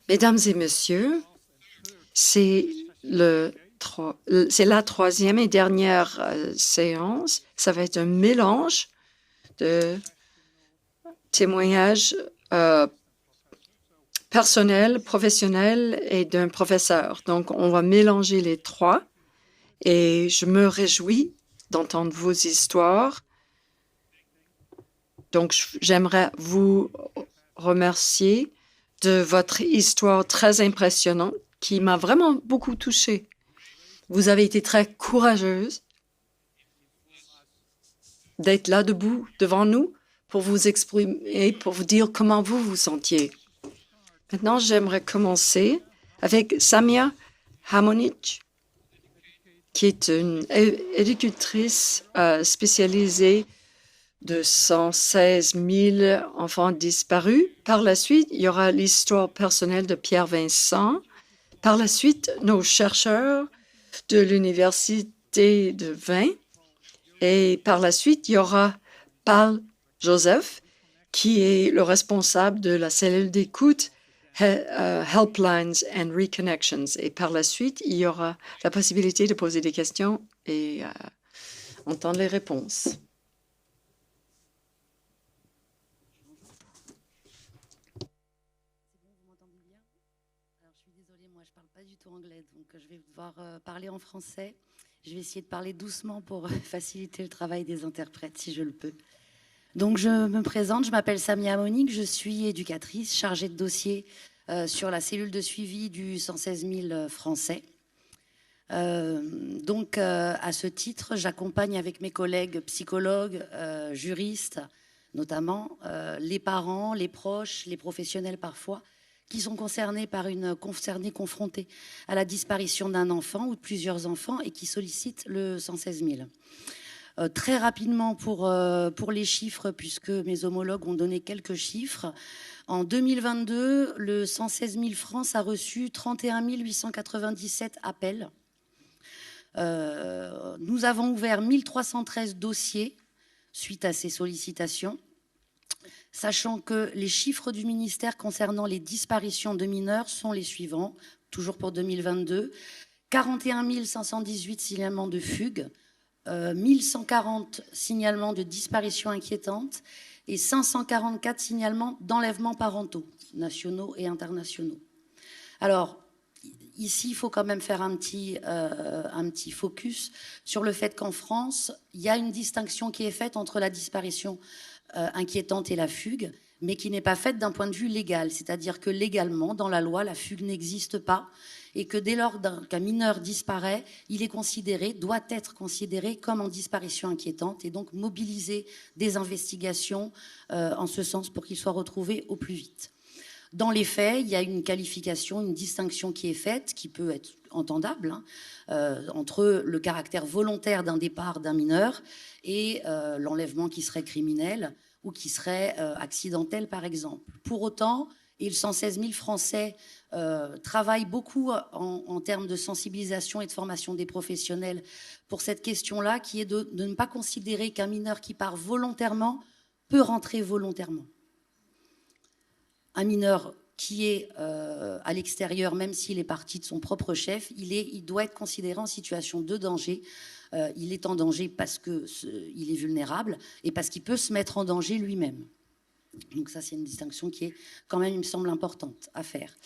Mesdames et messieurs, c'est c'est la troisième et dernière séance. Ça va être un mélange de témoignages personnels, professionnels et d'un professeur. Donc, on va mélanger les trois et je me réjouis d'entendre vos histoires. Donc, j'aimerais vous remercier de votre histoire très impressionnante qui m'a vraiment beaucoup touchée. Vous avez été très courageuse d'être là debout devant nous pour vous exprimer, pour vous dire comment vous vous sentiez. Maintenant, j'aimerais commencer avec Samia Hamonic, qui est une éducatrice spécialisée de 116 000 enfants disparus. Par la suite, il y aura l'histoire personnelle de Pierre Vincent. Par la suite, nos chercheurs de l'Université de Vin. Et par la suite, il y aura Paul Joseph, qui est le responsable de la cellule d'écoute Helplines and Reconnections. Et par la suite, il y aura la possibilité de poser des questions et entendre les réponses. Anglais, donc je vais devoir parler en français. Je vais essayer de parler doucement pour faciliter le travail des interprètes, si je le peux. Donc je me présente, je m'appelle Samia Monique, je suis éducatrice chargée de dossier sur la cellule de suivi du 116 000 français. Donc à ce titre, j'accompagne avec mes collègues psychologues, juristes, notamment les parents, les proches, les professionnels parfois, qui sont confrontés à la disparition d'un enfant ou de plusieurs enfants et qui sollicitent le 116 000. Très rapidement pour les chiffres, puisque mes homologues ont donné quelques chiffres. En 2022, le 116 000 France a reçu 31 897 appels. Nous avons ouvert 1313 dossiers suite à ces sollicitations, sachant que les chiffres du ministère concernant les disparitions de mineurs sont les suivants, toujours pour 2022, 41 518 signalements de fugue, 1140 signalements de disparitions inquiétantes et 544 signalements d'enlèvements parentaux, nationaux et internationaux. Alors, ici, il faut quand même faire un petit focus sur le fait qu'en France, il y a une distinction qui est faite entre la disparition inquiétante et la fugue, mais qui n'est pas faite d'un point de vue légal. C'est-à-dire que légalement, dans la loi, la fugue n'existe pas et que dès lors qu'un mineur disparaît, il est doit être considéré comme en disparition inquiétante et donc mobiliser des investigations en ce sens pour qu'il soit retrouvé au plus vite. Dans les faits, il y a une qualification, une distinction qui est faite, qui peut être entendable, entre le caractère volontaire d'un départ d'un mineur et l'enlèvement qui serait criminel ou qui serait accidentel, par exemple. Pour autant, et le 116 000 Français travaillent beaucoup en termes de sensibilisation et de formation des professionnels pour cette question-là, qui est de ne pas considérer qu'un mineur qui part volontairement peut rentrer volontairement. Un mineur qui est à l'extérieur, même s'il est parti de son propre chef, il doit être considéré en situation de danger. Il est en danger parce qu'il est vulnérable et parce qu'il peut se mettre en danger lui-même. Donc ça, c'est une distinction qui est quand même, il me semble, importante à faire.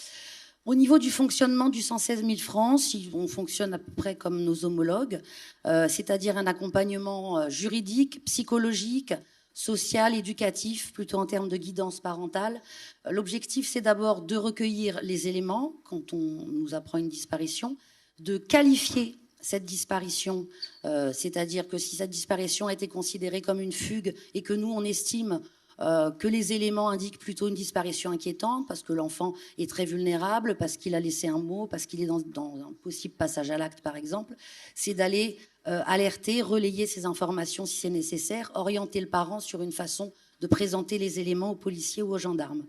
Au niveau du fonctionnement du 116 000 France, on fonctionne à peu près comme nos homologues, c'est-à-dire un accompagnement juridique, psychologique, social, éducatif, plutôt en termes de guidance parentale. L'objectif, c'est d'abord de recueillir les éléments quand on nous apprend une disparition, de qualifier cette disparition, c'est-à-dire que si cette disparition a été considérée comme une fugue et que nous, on estime que les éléments indiquent plutôt une disparition inquiétante, parce que l'enfant est très vulnérable, parce qu'il a laissé un mot, parce qu'il est dans un possible passage à l'acte, par exemple, c'est d'aller alerter, relayer ces informations si c'est nécessaire, orienter le parent sur une façon de présenter les éléments aux policiers ou aux gendarmes.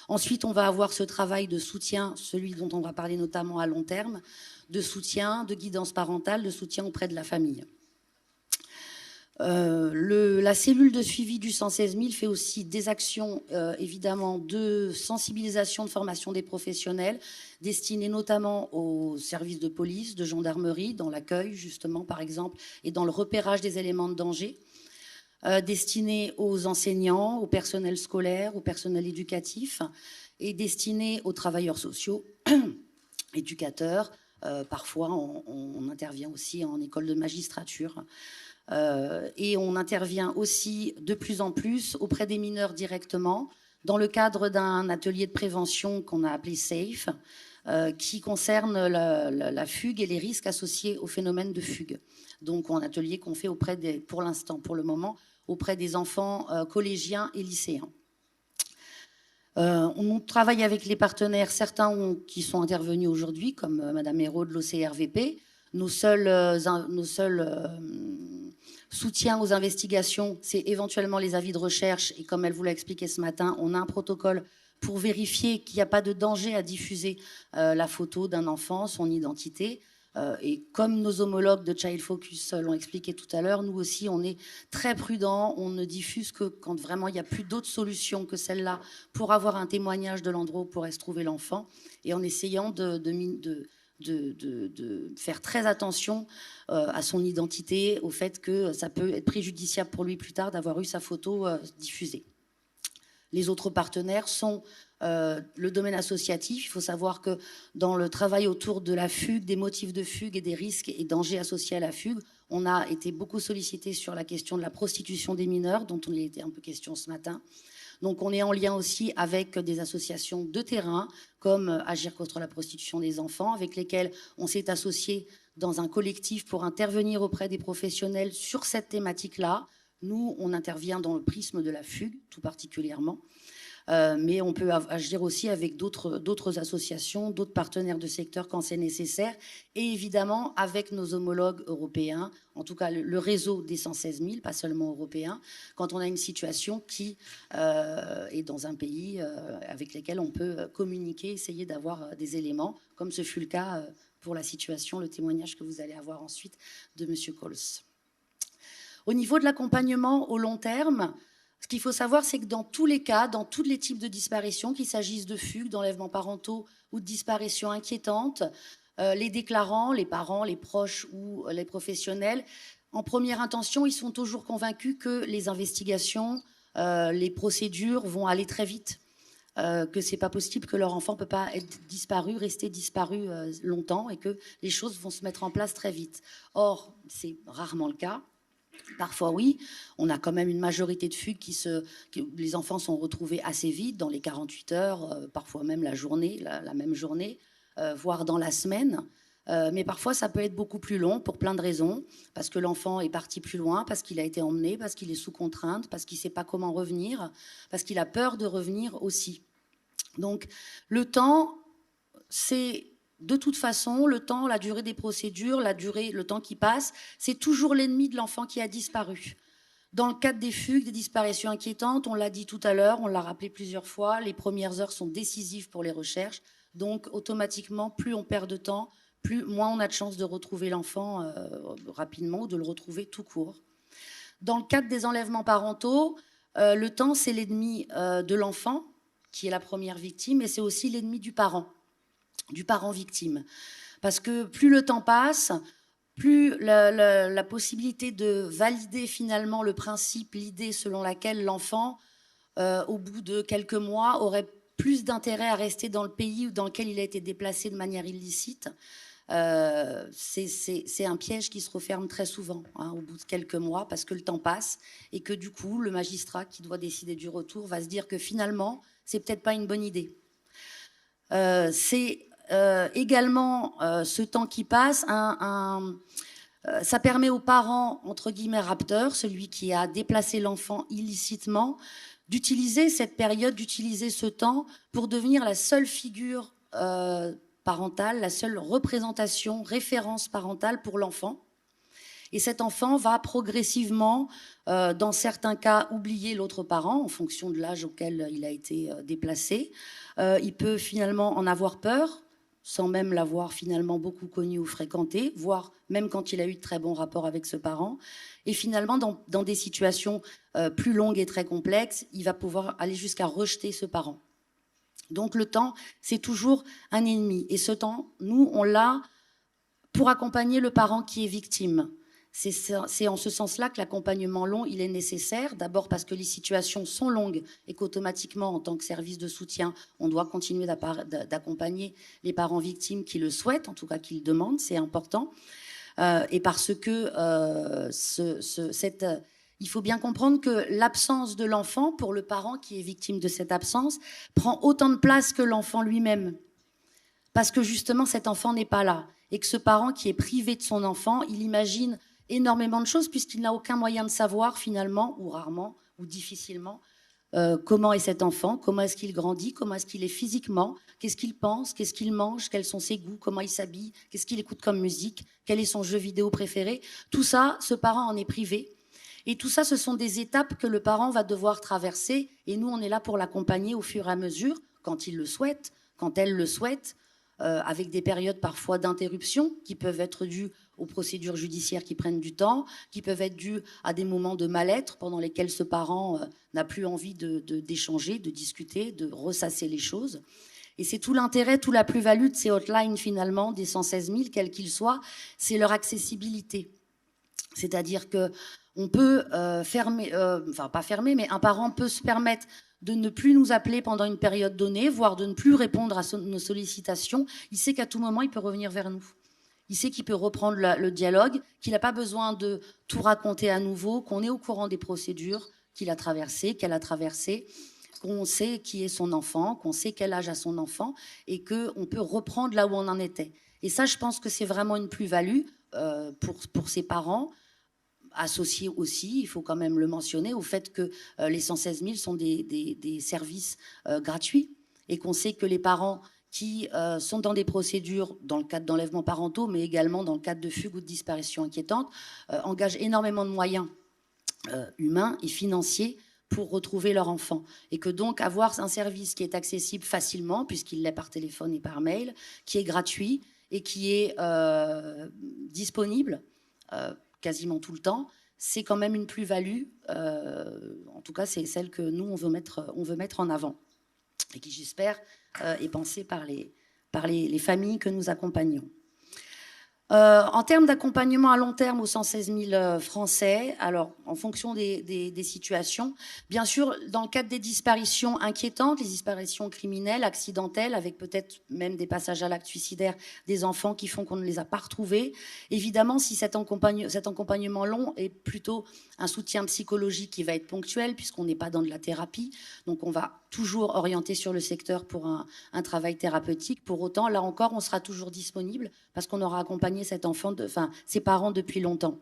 Ensuite, on va avoir ce travail de soutien, celui dont on va parler notamment à long terme, de soutien, de guidance parentale, de soutien auprès de la famille. La cellule de suivi du 116 000 fait aussi des actions, évidemment, de sensibilisation, de formation des professionnels, destinées notamment aux services de police, de gendarmerie, dans l'accueil, justement, par exemple, et dans le repérage des éléments de danger, destinées aux enseignants, au personnel scolaire, au personnel éducatif, et destinées aux travailleurs sociaux, éducateurs. Parfois, on intervient aussi en école de magistrature. Et on intervient aussi de plus en plus auprès des mineurs directement, dans le cadre d'un atelier de prévention qu'on a appelé SAFE, qui concerne la fugue et les risques associés au phénomène de fugue. Donc, un atelier qu'on fait pour l'instant, pour le moment, auprès des enfants collégiens et lycéens. On travaille avec les partenaires, certains qui sont intervenus aujourd'hui, comme Madame Hérault de l'OCRVP. Nos seuls soutiens aux investigations, c'est éventuellement les avis de recherche. Et comme elle vous l'a expliqué ce matin, on a un protocole pour vérifier qu'il n'y a pas de danger à diffuser la photo d'un enfant, son identité. Et comme nos homologues de Child Focus l'ont expliqué tout à l'heure, nous aussi, on est très prudents. On ne diffuse que quand vraiment il n'y a plus d'autres solutions que celle-là pour avoir un témoignage de l'endroit où pourrait se trouver l'enfant. Et en essayant de faire très attention à son identité, au fait que ça peut être préjudiciable pour lui plus tard d'avoir eu sa photo diffusée. Les autres partenaires sont le domaine associatif. Il faut savoir que dans le travail autour de la fugue, des motifs de fugue et des risques et dangers associés à la fugue, on a été beaucoup sollicité sur la question de la prostitution des mineurs, dont il était un peu question ce matin. Donc on est en lien aussi avec des associations de terrain, comme Agir contre la prostitution des enfants, avec lesquelles on s'est associé dans un collectif pour intervenir auprès des professionnels sur cette thématique-là. Nous, on intervient dans le prisme de la fugue, tout particulièrement. Mais on peut agir aussi avec d'autres associations, d'autres partenaires de secteur quand c'est nécessaire, et évidemment avec nos homologues européens, en tout cas le réseau des 116 000, pas seulement européens, quand on a une situation qui est dans un pays avec lequel on peut communiquer, essayer d'avoir des éléments, comme ce fut le cas pour la situation, le témoignage que vous allez avoir ensuite de M. Coles. Au niveau de l'accompagnement au long terme, ce qu'il faut savoir, c'est que dans tous les cas, dans tous les types de disparitions, qu'il s'agisse de fugues, d'enlèvements parentaux ou de disparitions inquiétantes, les déclarants, les parents, les proches ou les professionnels, en première intention, ils sont toujours convaincus que les investigations, les procédures vont aller très vite, que c'est pas possible, que leur enfant peut pas être disparu, rester disparu longtemps, et que les choses vont se mettre en place très vite. Or, c'est rarement le cas. Parfois, oui, on a quand même une majorité de fugues les enfants sont retrouvés assez vite, dans les 48 heures, parfois même la journée, la même journée, voire dans la semaine. Mais parfois, ça peut être beaucoup plus long pour plein de raisons, parce que l'enfant est parti plus loin, parce qu'il a été emmené, parce qu'il est sous contrainte, parce qu'il ne sait pas comment revenir, parce qu'il a peur de revenir aussi. Donc, le temps, c'est... De toute façon, le temps, la durée des procédures, le temps qui passe, c'est toujours l'ennemi de l'enfant qui a disparu. Dans le cadre des fugues, des disparitions inquiétantes, on l'a dit tout à l'heure, on l'a rappelé plusieurs fois, les premières heures sont décisives pour les recherches. Donc, automatiquement, plus on perd de temps, moins on a de chances de retrouver l'enfant rapidement ou de le retrouver tout court. Dans le cadre des enlèvements parentaux, le temps, c'est l'ennemi de l'enfant, qui est la première victime, et c'est aussi l'ennemi du parent victime. Parce que plus le temps passe, plus la possibilité de valider finalement le principe, l'idée selon laquelle l'enfant, au bout de quelques mois, aurait plus d'intérêt à rester dans le pays dans lequel il a été déplacé de manière illicite, c'est un piège qui se referme très souvent au bout de quelques mois, parce que le temps passe et que du coup, le magistrat qui doit décider du retour va se dire que finalement, c'est peut-être pas une bonne idée. C'est également ce temps qui passe, ça permet aux parents, entre guillemets, rapteurs, celui qui a déplacé l'enfant illicitement, d'utiliser cette période, d'utiliser ce temps pour devenir la seule figure parentale, la seule représentation, référence parentale pour l'enfant. Et cet enfant va progressivement, dans certains cas, oublier l'autre parent en fonction de l'âge auquel il a été déplacé. Il peut finalement en avoir peur, sans même l'avoir finalement beaucoup connu ou fréquenté, voire même quand il a eu de très bons rapports avec ce parent. Et finalement, dans des situations plus longues et très complexes, il va pouvoir aller jusqu'à rejeter ce parent. Donc le temps, c'est toujours un ennemi. Et ce temps, nous, on l'a pour accompagner le parent qui est victime. C'est en ce sens-là que l'accompagnement long, il est nécessaire. D'abord parce que les situations sont longues et qu'automatiquement, en tant que service de soutien, on doit continuer d'accompagner les parents victimes qui le souhaitent, en tout cas qui le demandent, c'est important. Et parce que il faut bien comprendre que l'absence de l'enfant, pour le parent qui est victime de cette absence, prend autant de place que l'enfant lui-même. Parce que justement, cet enfant n'est pas là. Et que ce parent qui est privé de son enfant, il imagine énormément de choses puisqu'il n'a aucun moyen de savoir finalement, ou rarement, ou difficilement, comment est cet enfant, comment est-ce qu'il grandit, comment est-ce qu'il est physiquement, qu'est-ce qu'il pense, qu'est-ce qu'il mange, quels sont ses goûts, comment il s'habille, qu'est-ce qu'il écoute comme musique, quel est son jeu vidéo préféré. Tout ça, ce parent en est privé. Et tout ça, ce sont des étapes que le parent va devoir traverser. Et nous, on est là pour l'accompagner au fur et à mesure, quand il le souhaite, quand elle le souhaite, avec des périodes parfois d'interruption qui peuvent être dues aux procédures judiciaires qui prennent du temps, qui peuvent être dues à des moments de mal-être pendant lesquels ce parent n'a plus envie d'échanger, de discuter, de ressasser les choses. Et c'est tout l'intérêt, toute la plus-value de ces hotlines finalement, des 116 000, quels qu'ils soient, c'est leur accessibilité. C'est-à-dire qu'on peut enfin pas fermer, mais un parent peut se permettre de ne plus nous appeler pendant une période donnée, voire de ne plus répondre à nos sollicitations. Il sait qu'à tout moment, il peut revenir vers nous. Il sait qu'il peut reprendre le dialogue, qu'il n'a pas besoin de tout raconter à nouveau, qu'on est au courant des procédures qu'il a traversées, qu'elle a traversées, qu'on sait qui est son enfant, qu'on sait quel âge a son enfant, et qu'on peut reprendre là où on en était. Et ça, je pense que c'est vraiment une plus-value pour ses parents, associé aussi, il faut quand même le mentionner, au fait que les 116 000 sont des services gratuits et qu'on sait que les parents qui sont dans des procédures dans le cadre d'enlèvements parentaux, mais également dans le cadre de fugue ou de disparition inquiétante, engagent énormément de moyens humains et financiers pour retrouver leur enfant. Et que donc avoir un service qui est accessible facilement, puisqu'il l'est par téléphone et par mail, qui est gratuit et qui est disponible quasiment tout le temps, c'est quand même une plus-value. En tout cas, c'est celle que nous, on veut mettre en avant et qui, j'espère, est pensée par les familles que nous accompagnons. En termes d'accompagnement à long terme aux 116 000 Français, alors en fonction des situations, bien sûr, dans le cadre des disparitions inquiétantes, les disparitions criminelles, accidentelles, avec peut-être même des passages à l'acte suicidaire des enfants qui font qu'on ne les a pas retrouvés, évidemment, si cet accompagnement long est plutôt un soutien psychologique qui va être ponctuel, puisqu'on n'est pas dans de la thérapie, donc on va toujours orienter sur le secteur pour un travail thérapeutique. Pour autant, là encore, on sera toujours disponible parce qu'on aura accompagné cet enfant, ses parents depuis longtemps.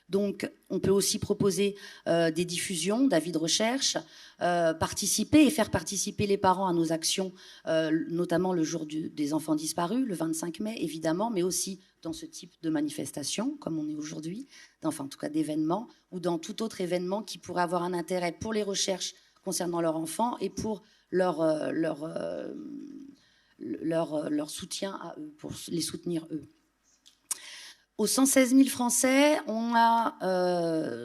Donc, on peut aussi proposer des diffusions d'avis de recherche, participer et faire participer les parents à nos actions, notamment le jour des enfants disparus, le 25 mai, évidemment, mais aussi dans ce type de manifestation, comme on est aujourd'hui, enfin, en tout cas d'événements, ou dans tout autre événement qui pourrait avoir un intérêt pour les recherches concernant leur enfant et pour leur soutien à eux, pour les soutenir eux. Aux 116 000 Français, on a,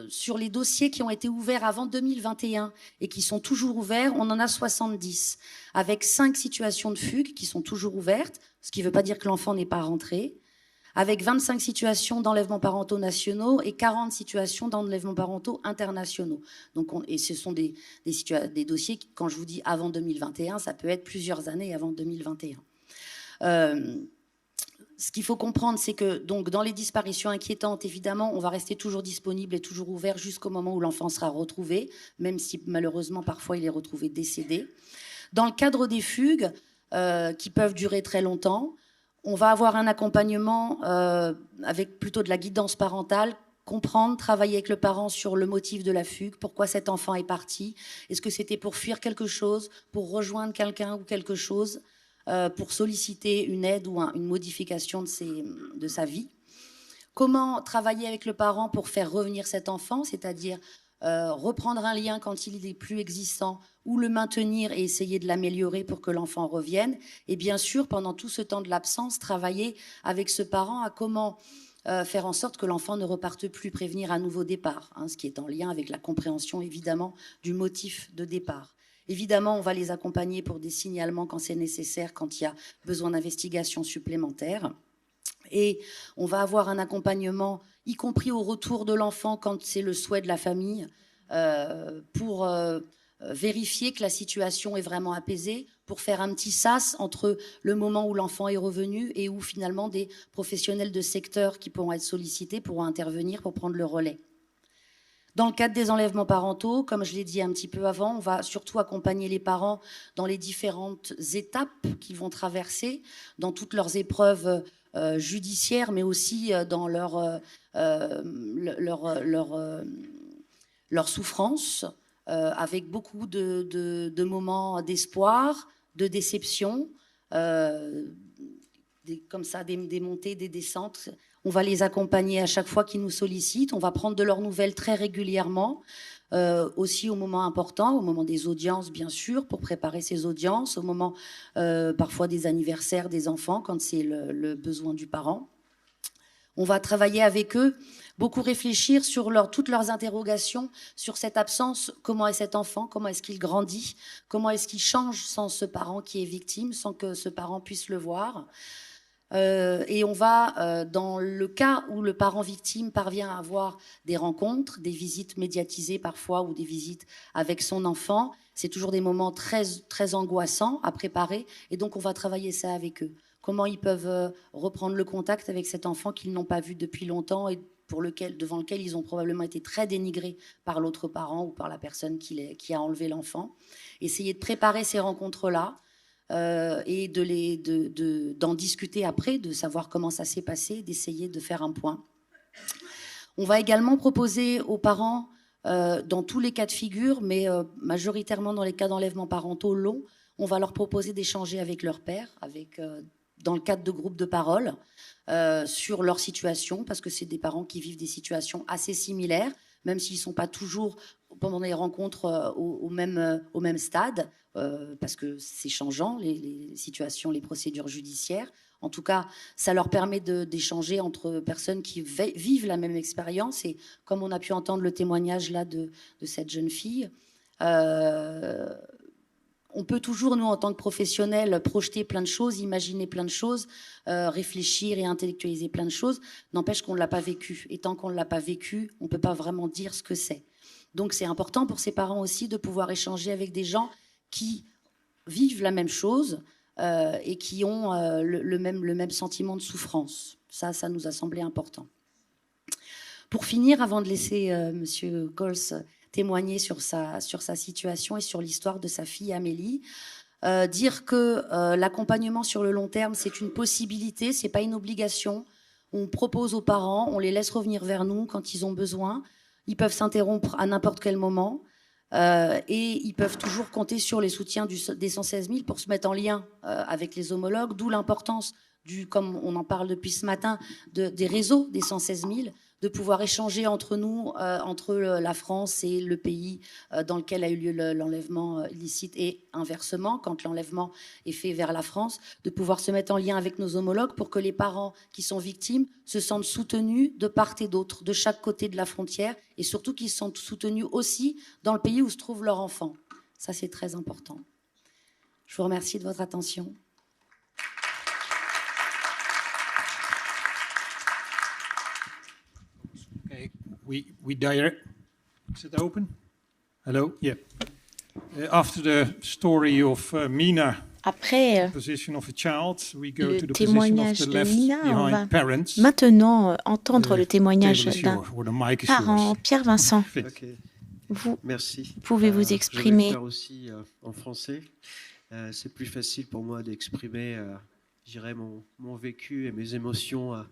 sur les dossiers qui ont été ouverts avant 2021 et qui sont toujours ouverts, on en a 70, avec 5 situations de fugue qui sont toujours ouvertes, ce qui ne veut pas dire que l'enfant n'est pas rentré, avec 25 situations d'enlèvements parentaux nationaux et 40 situations d'enlèvements parentaux internationaux. Donc et ce sont des dossiers, quand je vous dis avant 2021, ça peut être plusieurs années avant 2021. Ce qu'il faut comprendre, c'est que donc, dans les disparitions inquiétantes, évidemment, on va rester toujours disponible et toujours ouvert jusqu'au moment où l'enfant sera retrouvé, même si malheureusement, parfois, il est retrouvé décédé. Dans le cadre des fugues, qui peuvent durer très longtemps, on va avoir un accompagnement avec plutôt de la guidance parentale, comprendre, travailler avec le parent sur le motif de la fugue, pourquoi cet enfant est parti, est-ce que c'était pour fuir quelque chose, pour rejoindre quelqu'un ou quelque chose, pour solliciter une aide ou une modification de sa vie. Comment travailler avec le parent pour faire revenir cet enfant, c'est-à-dire reprendre un lien quand il est plus existant, ou le maintenir et essayer de l'améliorer pour que l'enfant revienne. Et bien sûr, pendant tout ce temps de l'absence, travailler avec ce parent à comment faire en sorte que l'enfant ne reparte plus, prévenir un nouveau départ, hein, ce qui est en lien avec la compréhension évidemment du motif de départ. Évidemment, on va les accompagner pour des signalements quand c'est nécessaire, quand il y a besoin d'investigation supplémentaire. Et on va avoir un accompagnement, y compris au retour de l'enfant quand c'est le souhait de la famille, pour vérifier que la situation est vraiment apaisée, pour faire un petit sas entre le moment où l'enfant est revenu et où finalement des professionnels de secteur qui pourront être sollicités pourront intervenir pour prendre le relais. Dans le cadre des enlèvements parentaux, comme je l'ai dit un petit peu avant, on va surtout accompagner les parents dans les différentes étapes qu'ils vont traverser, dans toutes leurs épreuves judiciaires, mais aussi dans leur souffrance, avec beaucoup de moments d'espoir, de déception, comme ça, des montées, des descentes. On va les accompagner à chaque fois qu'ils nous sollicitent. On va prendre de leurs nouvelles très régulièrement, aussi au moment important, au moment des audiences, bien sûr, pour préparer ces audiences, au moment parfois des anniversaires des enfants, quand c'est le besoin du parent. On va travailler avec eux, beaucoup réfléchir sur toutes leurs interrogations sur cette absence. Comment est cet enfant? Comment est-ce qu'il grandit? Comment est-ce qu'il change sans ce parent qui est victime, sans que ce parent puisse le voir? Et on va, dans le cas où le parent victime parvient à avoir des rencontres, des visites médiatisées parfois ou des visites avec son enfant, c'est toujours des moments très, très angoissants à préparer. Et donc, on va travailler ça avec eux. Comment ils peuvent reprendre le contact avec cet enfant qu'ils n'ont pas vu depuis longtemps et devant lequel ils ont probablement été très dénigrés par l'autre parent ou par la personne qui a enlevé l'enfant. Essayer de préparer ces rencontres-là. Et d'en discuter après, de savoir comment ça s'est passé, d'essayer de faire un point. On va également proposer aux parents, dans tous les cas de figure, mais majoritairement dans les cas d'enlèvement parentaux longs, on va leur proposer d'échanger avec leur père, dans le cadre de groupes de parole, sur leur situation, parce que c'est des parents qui vivent des situations assez similaires, même s'ils ne sont pas toujours pendant les rencontres au même stade, parce que c'est changeant, les situations, les procédures judiciaires. En tout cas, ça leur permet d'échanger entre personnes qui vivent la même expérience. Et comme on a pu entendre le témoignage là de cette jeune fille, on peut toujours, nous, en tant que professionnels, projeter plein de choses, imaginer plein de choses, réfléchir et intellectualiser plein de choses. N'empêche qu'on ne l'a pas vécu. Et tant qu'on ne l'a pas vécu, on ne peut pas vraiment dire ce que c'est. Donc c'est important pour ces parents aussi de pouvoir échanger avec des gens qui vivent la même chose et qui ont le même sentiment de souffrance. Ça nous a semblé important. Pour finir, avant de laisser Monsieur Gols témoigner sur sa situation et sur l'histoire de sa fille Amélie, dire que l'accompagnement sur le long terme, c'est une possibilité, c'est pas une obligation. On propose aux parents, on les laisse revenir vers nous quand ils ont besoin. Ils peuvent s'interrompre à n'importe quel moment et ils peuvent toujours compter sur les soutiens des 116 000 pour se mettre en lien avec les homologues, d'où l'importance, comme on en parle depuis ce matin, des réseaux des 116 000, de pouvoir échanger entre nous, entre la France et le pays dans lequel a eu lieu l'enlèvement illicite et inversement, quand l'enlèvement est fait vers la France, de pouvoir se mettre en lien avec nos homologues pour que les parents qui sont victimes se sentent soutenus de part et d'autre, de chaque côté de la frontière, et surtout qu'ils se sentent soutenus aussi dans le pays où se trouve leur enfant. Ça, c'est très important. Je vous remercie de votre attention. We direct. Is it open? Hello? Yeah. After the story of Mina, après position of a child, we go le to the témoignage position of the de left Mina, on va behind parents. maintenant entendre le témoignage Table is d'un yours, or the mic is parent. yours. Pierre Vincent, Okay. vous Merci. pouvez vous Je vais exprimer. le faire aussi en français. C'est plus facile pour moi d'exprimer, je dirais, mon vécu et mes émotions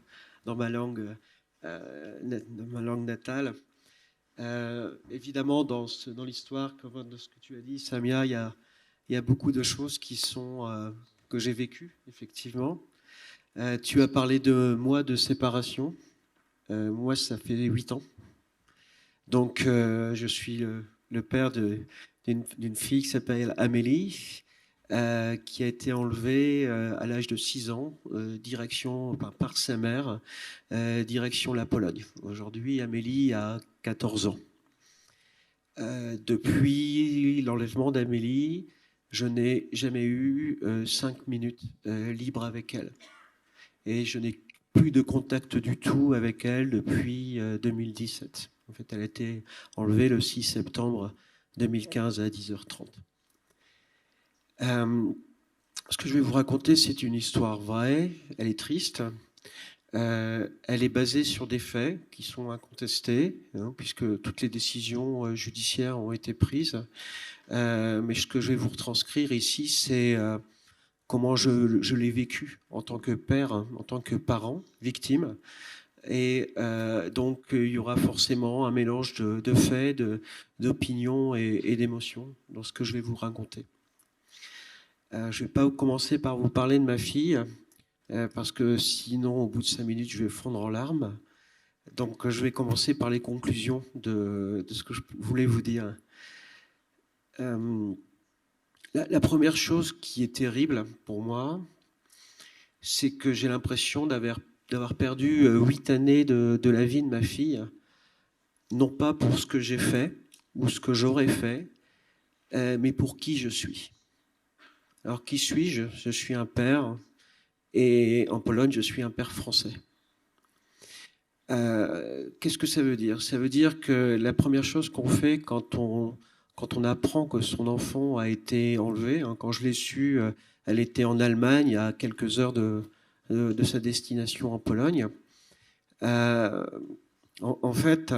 dans ma langue natale. Évidemment, dans l'histoire, comme de ce que tu as dit, Samia, il y a beaucoup de choses que j'ai vécues, effectivement. Tu as parlé de séparation. Moi, ça fait 8 ans. Donc, je suis le père d'une fille qui s'appelle Amélie, qui a été enlevée à l'âge de 6 ans, par sa mère, direction la Pologne. Aujourd'hui, Amélie a 14 ans. Depuis l'enlèvement d'Amélie, je n'ai jamais eu 5 minutes libres avec elle. Et je n'ai plus de contact du tout avec elle depuis 2017. En fait, elle a été enlevée le 6 septembre 2015 à 10h30. Ce que je vais vous raconter, c'est une histoire vraie, elle est triste. Elle est basée sur des faits qui sont incontestés, puisque toutes les décisions judiciaires ont été prises. Mais ce que je vais vous retranscrire ici, c'est comment je l'ai vécu en tant que père, en tant que parent, victime. Et donc, il y aura forcément un mélange de faits, d'opinions et d'émotions dans ce que je vais vous raconter. Je ne vais pas commencer par vous parler de ma fille, parce que sinon, au bout de 5 minutes, je vais fondre en larmes. Donc, je vais commencer par les conclusions de ce que je voulais vous dire. La première chose qui est terrible pour moi, c'est que j'ai l'impression d'avoir perdu 8 années de la vie de ma fille, non pas pour ce que j'ai fait ou ce que j'aurais fait, mais pour qui je suis. Alors, qui suis-je ? Je suis un père, et en Pologne, je suis un père français. Qu'est-ce que ça veut dire ? Ça veut dire que la première chose qu'on fait quand on apprend que son enfant a été enlevé, quand je l'ai su, elle était en Allemagne à quelques heures de sa destination en Pologne. En fait,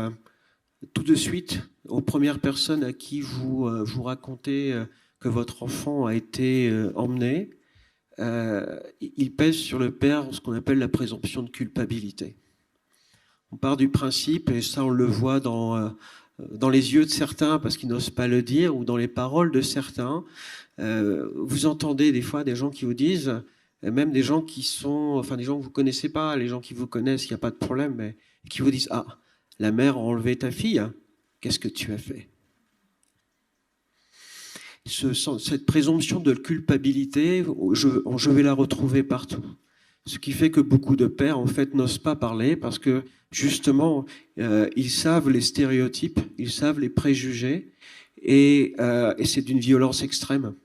tout de suite, aux premières personnes à qui vous racontez que votre enfant a été emmené, il pèse sur le père ce qu'on appelle la présomption de culpabilité. On part du principe, et ça on le voit dans les yeux de certains parce qu'ils n'osent pas le dire, ou dans les paroles de certains. Vous entendez des fois des gens qui vous disent, même des gens qui sont, enfin des gens que vous connaissez pas, les gens qui vous connaissent, il n'y a pas de problème, mais qui vous disent, ah, la mère a enlevé ta fille, qu'est-ce que tu as fait ? Cette présomption de culpabilité, je vais la retrouver partout. Ce qui fait que beaucoup de pères, en fait, n'osent pas parler parce que, justement, ils savent les stéréotypes, ils savent les préjugés, et c'est d'une violence extrême.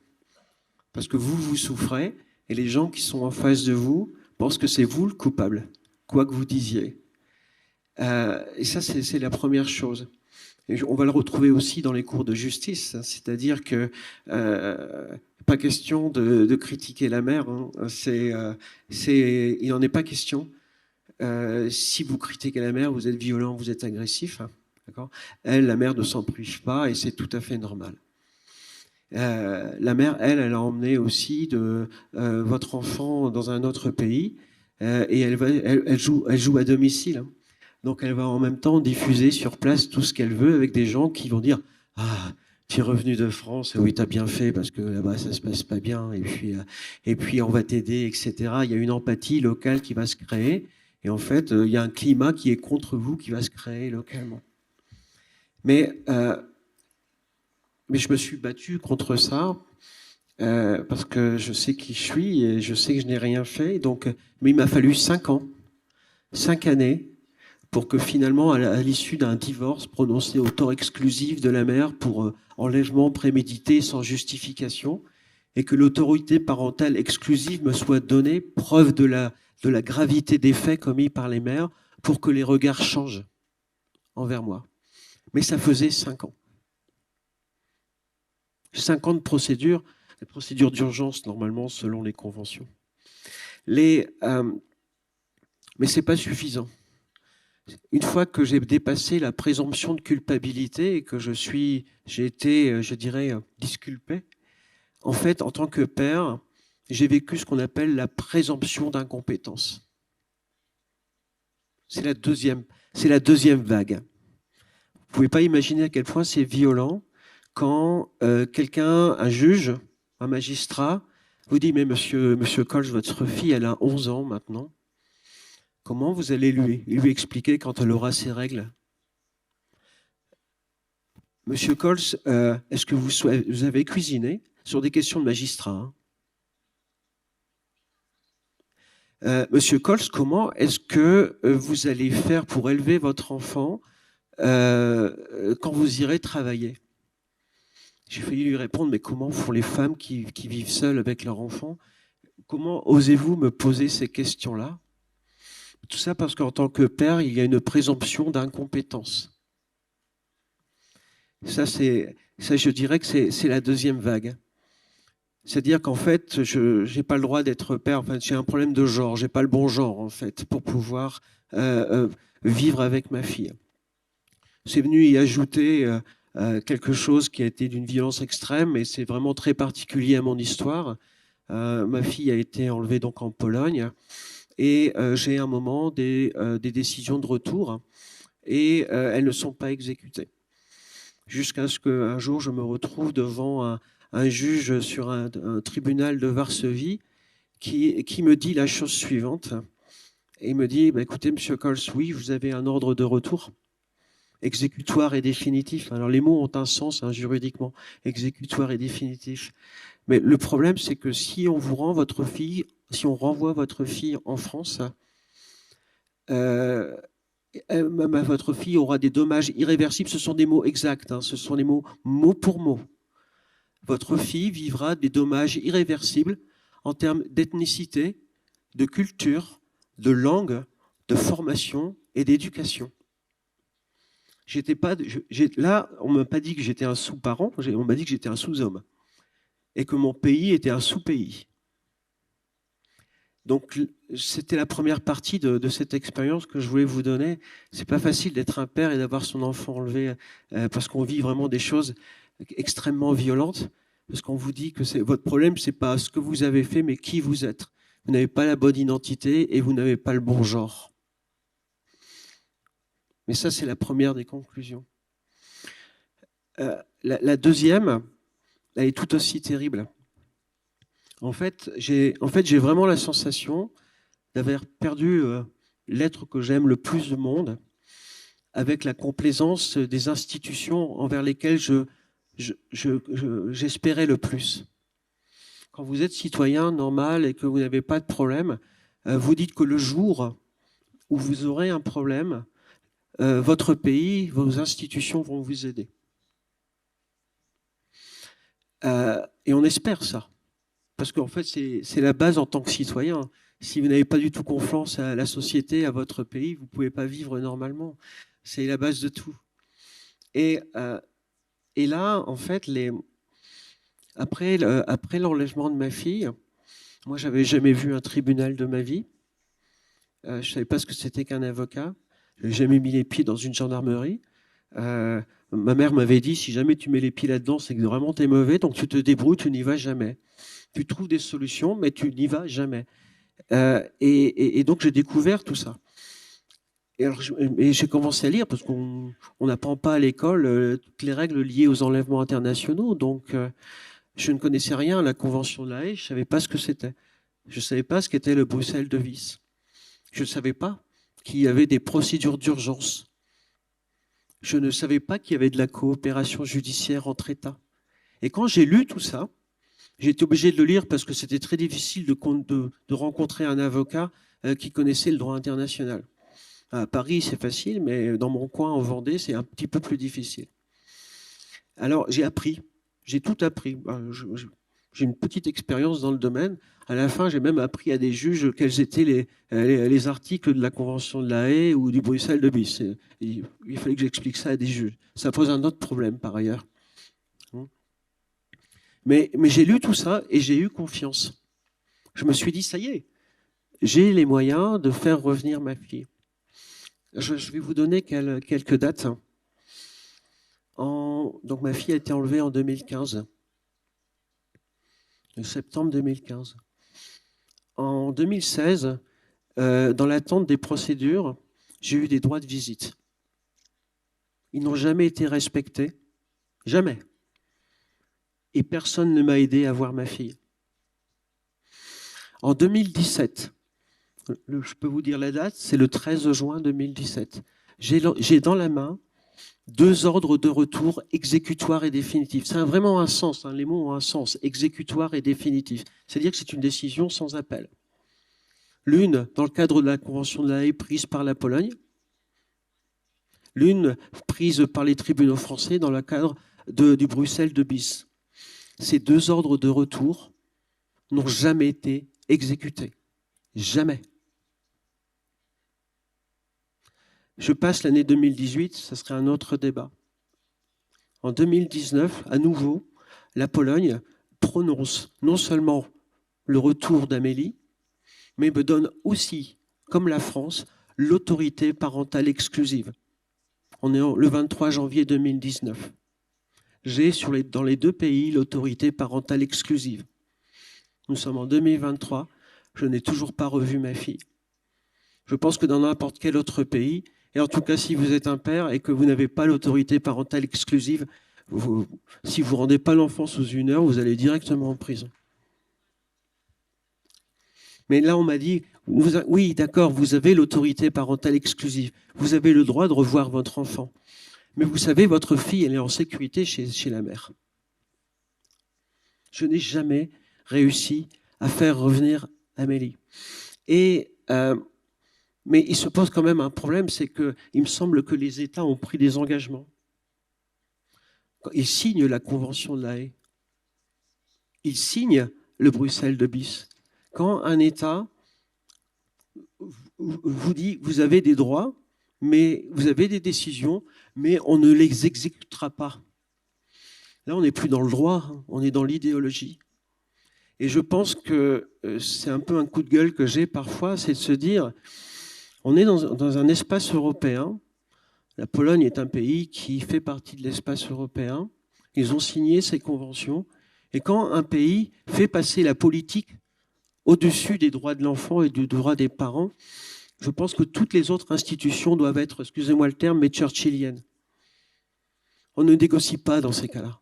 Parce que vous souffrez, et les gens qui sont en face de vous pensent que c'est vous le coupable, quoi que vous disiez. Et ça, c'est la première chose. Et on va le retrouver aussi dans les cours de justice, c'est-à-dire que pas question de critiquer la mère, il n'en est pas question. Si vous critiquez la mère, vous êtes violent, vous êtes agressif, d'accord ? Elle, la mère, ne s'en prive pas et c'est tout à fait normal. La mère, elle a emmené aussi votre enfant dans un autre pays et elle joue à domicile. Donc elle va en même temps diffuser sur place tout ce qu'elle veut avec des gens qui vont dire « Ah, tu es revenu de France, oui, tu as bien fait parce que là-bas ça se passe pas bien et puis on va t'aider, etc. » Il y a une empathie locale qui va se créer et en fait il y a un climat qui est contre vous qui va se créer localement. Mais je me suis battu contre ça parce que je sais qui je suis et je sais que je n'ai rien fait. Donc, mais il m'a fallu 5 ans, 5 années, pour que finalement, à l'issue d'un divorce prononcé au tort exclusif de la mère pour enlèvement prémédité sans justification, et que l'autorité parentale exclusive me soit donnée, preuve de la gravité des faits commis par les mères, pour que les regards changent envers moi. Mais ça faisait 5 ans. 5 ans de procédure, les procédures d'urgence normalement selon les conventions. Mais c'est pas suffisant. Une fois que j'ai dépassé la présomption de culpabilité et que j'ai été, je dirais, disculpé, en fait, en tant que père, j'ai vécu ce qu'on appelle la présomption d'incompétence. C'est la deuxième vague. Vous ne pouvez pas imaginer à quel point c'est violent quand quelqu'un, un juge, un magistrat, vous dit « Mais monsieur Kolsch, votre fille, elle a 11 ans maintenant. Comment vous allez lui expliquer quand elle aura ses règles ? Monsieur Coles, est-ce que vous avez cuisiné sur des questions de magistrat, hein? Monsieur Coles, comment est-ce que vous allez faire pour élever votre enfant quand vous irez travailler? J'ai failli lui répondre, mais comment font les femmes qui vivent seules avec leur enfant? Comment osez-vous me poser ces questions-là? Tout ça parce qu'en tant que père, il y a une présomption d'incompétence. Ça, je dirais que c'est la deuxième vague. C'est-à-dire qu'en fait, je n'ai pas le droit d'être père. Enfin, j'ai un problème de genre. J'ai pas le bon genre, en fait, pour pouvoir vivre avec ma fille. C'est venu y ajouter quelque chose qui a été d'une violence extrême, et c'est vraiment très particulier à mon histoire. Ma fille a été enlevée donc en Pologne, et j'ai à un moment des décisions de retour, et elles ne sont pas exécutées. Jusqu'à ce qu'un jour, je me retrouve devant un juge sur un tribunal de Varsovie qui me dit la chose suivante. Et il me dit, écoutez, Monsieur Coles, oui, vous avez un ordre de retour exécutoire et définitif. Alors les mots ont un sens juridiquement, exécutoire et définitif. Mais le problème, c'est que si on vous rend votre fille, si on renvoie votre fille en France, votre fille aura des dommages irréversibles. Ce sont des mots exacts, hein, ce sont les mots mot pour mot. Votre fille vivra des dommages irréversibles en termes d'ethnicité, de culture, de langue, de formation et d'éducation. Là, on ne m'a pas dit que j'étais un sous-parent, on m'a dit que j'étais un sous-homme et que mon pays était un sous-pays. Donc, c'était la première partie de cette expérience que je voulais vous donner. C'est pas facile d'être un père et d'avoir son enfant enlevé parce qu'on vit vraiment des choses extrêmement violentes. Parce qu'on vous dit que votre problème, c'est pas ce que vous avez fait, mais qui vous êtes. Vous n'avez pas la bonne identité et vous n'avez pas le bon genre. Mais ça, c'est la première des conclusions. La deuxième, elle est tout aussi terrible. En fait, j'ai vraiment la sensation d'avoir perdu l'être que j'aime le plus au monde, avec la complaisance des institutions envers lesquelles j'espérais le plus. Quand vous êtes citoyen normal et que vous n'avez pas de problème, vous dites que le jour où vous aurez un problème, votre pays, vos institutions vont vous aider. Et on espère ça. Parce qu'en fait, c'est la base en tant que citoyen. Si vous n'avez pas du tout confiance à la société, à votre pays, vous ne pouvez pas vivre normalement. C'est la base de tout. Et là, en fait, après l'enlèvement de ma fille, moi, je n'avais jamais vu un tribunal de ma vie. Je ne savais pas ce que c'était qu'un avocat. Je n'ai jamais mis les pieds dans une gendarmerie. Ma mère m'avait dit, si jamais tu mets les pieds là-dedans, c'est que vraiment tu es mauvais, donc tu te débrouilles, tu n'y vas jamais. Tu trouves des solutions, mais tu n'y vas jamais. Et donc, j'ai découvert tout ça. Et j'ai commencé à lire, parce qu'on n'apprend pas à l'école toutes les règles liées aux enlèvements internationaux. Donc, je ne connaissais rien à la Convention de La Haye, je ne savais pas ce que c'était. Je ne savais pas ce qu'était le Bruxelles de Vis. Je ne savais pas qu'il y avait des procédures d'urgence. Je ne savais pas qu'il y avait de la coopération judiciaire entre États. Et quand j'ai lu tout ça, j'ai été obligé de le lire parce que c'était très difficile de rencontrer un avocat qui connaissait le droit international. À Paris, c'est facile, mais dans mon coin, en Vendée, c'est un petit peu plus difficile. Alors, j'ai tout appris. J'ai une petite expérience dans le domaine. À la fin, j'ai même appris à des juges quels étaient les articles de la Convention de La Haye ou du Bruxelles de Bis. Il fallait que j'explique ça à des juges. Ça pose un autre problème, par ailleurs. Mais j'ai lu tout ça et j'ai eu confiance. Je me suis dit, ça y est, j'ai les moyens de faire revenir ma fille. Je vais vous donner quelques dates. Donc ma fille a été enlevée en 2015. En septembre 2015. En 2016, dans l'attente des procédures, j'ai eu des droits de visite. Ils n'ont jamais été respectés. Jamais. Et personne ne m'a aidé à voir ma fille. En 2017, je peux vous dire la date, c'est le 13 juin 2017. J'ai dans la main 2 ordres de retour exécutoires et définitifs. Ça a vraiment un sens, hein, les mots ont un sens, exécutoire et définitif. C'est-à-dire que c'est une décision sans appel. L'une dans le cadre de la Convention de La Haye prise par la Pologne, l'une prise par les tribunaux français dans le cadre du Bruxelles de bis. Ces 2 ordres de retour n'ont jamais été exécutés. Jamais. Je passe l'année 2018, ça serait un autre débat. En 2019, à nouveau, la Pologne prononce non seulement le retour d'Amélie, mais me donne aussi, comme la France, l'autorité parentale exclusive. On est le 23 janvier 2019. J'ai dans les 2 pays l'autorité parentale exclusive. Nous sommes en 2023, je n'ai toujours pas revu ma fille. Je pense que dans n'importe quel autre pays, et en tout cas si vous êtes un père et que vous n'avez pas l'autorité parentale exclusive, si vous ne rendez pas l'enfant sous 1 heure, vous allez directement en prison. Mais là on m'a dit, oui d'accord, vous avez l'autorité parentale exclusive, vous avez le droit de revoir votre enfant. Mais vous savez, votre fille, elle est en sécurité chez la mère. Je n'ai jamais réussi à faire revenir Amélie. Mais il se pose quand même un problème, c'est qu'il me semble que les États ont pris des engagements. Ils signent la Convention de La Haye. Ils signent le Bruxelles de bis. Quand un État vous dit, vous avez des droits, mais vous avez des décisions, mais on ne les exécutera pas. Là, on n'est plus dans le droit, on est dans l'idéologie. Et je pense que c'est un peu un coup de gueule que j'ai parfois, c'est de se dire, on est dans un espace européen. La Pologne est un pays qui fait partie de l'espace européen. Ils ont signé ces conventions. Et quand un pays fait passer la politique au-dessus des droits de l'enfant et du droit des parents, je pense que toutes les autres institutions doivent être, excusez-moi le terme, mais churchilliennes. On ne négocie pas dans ces cas-là.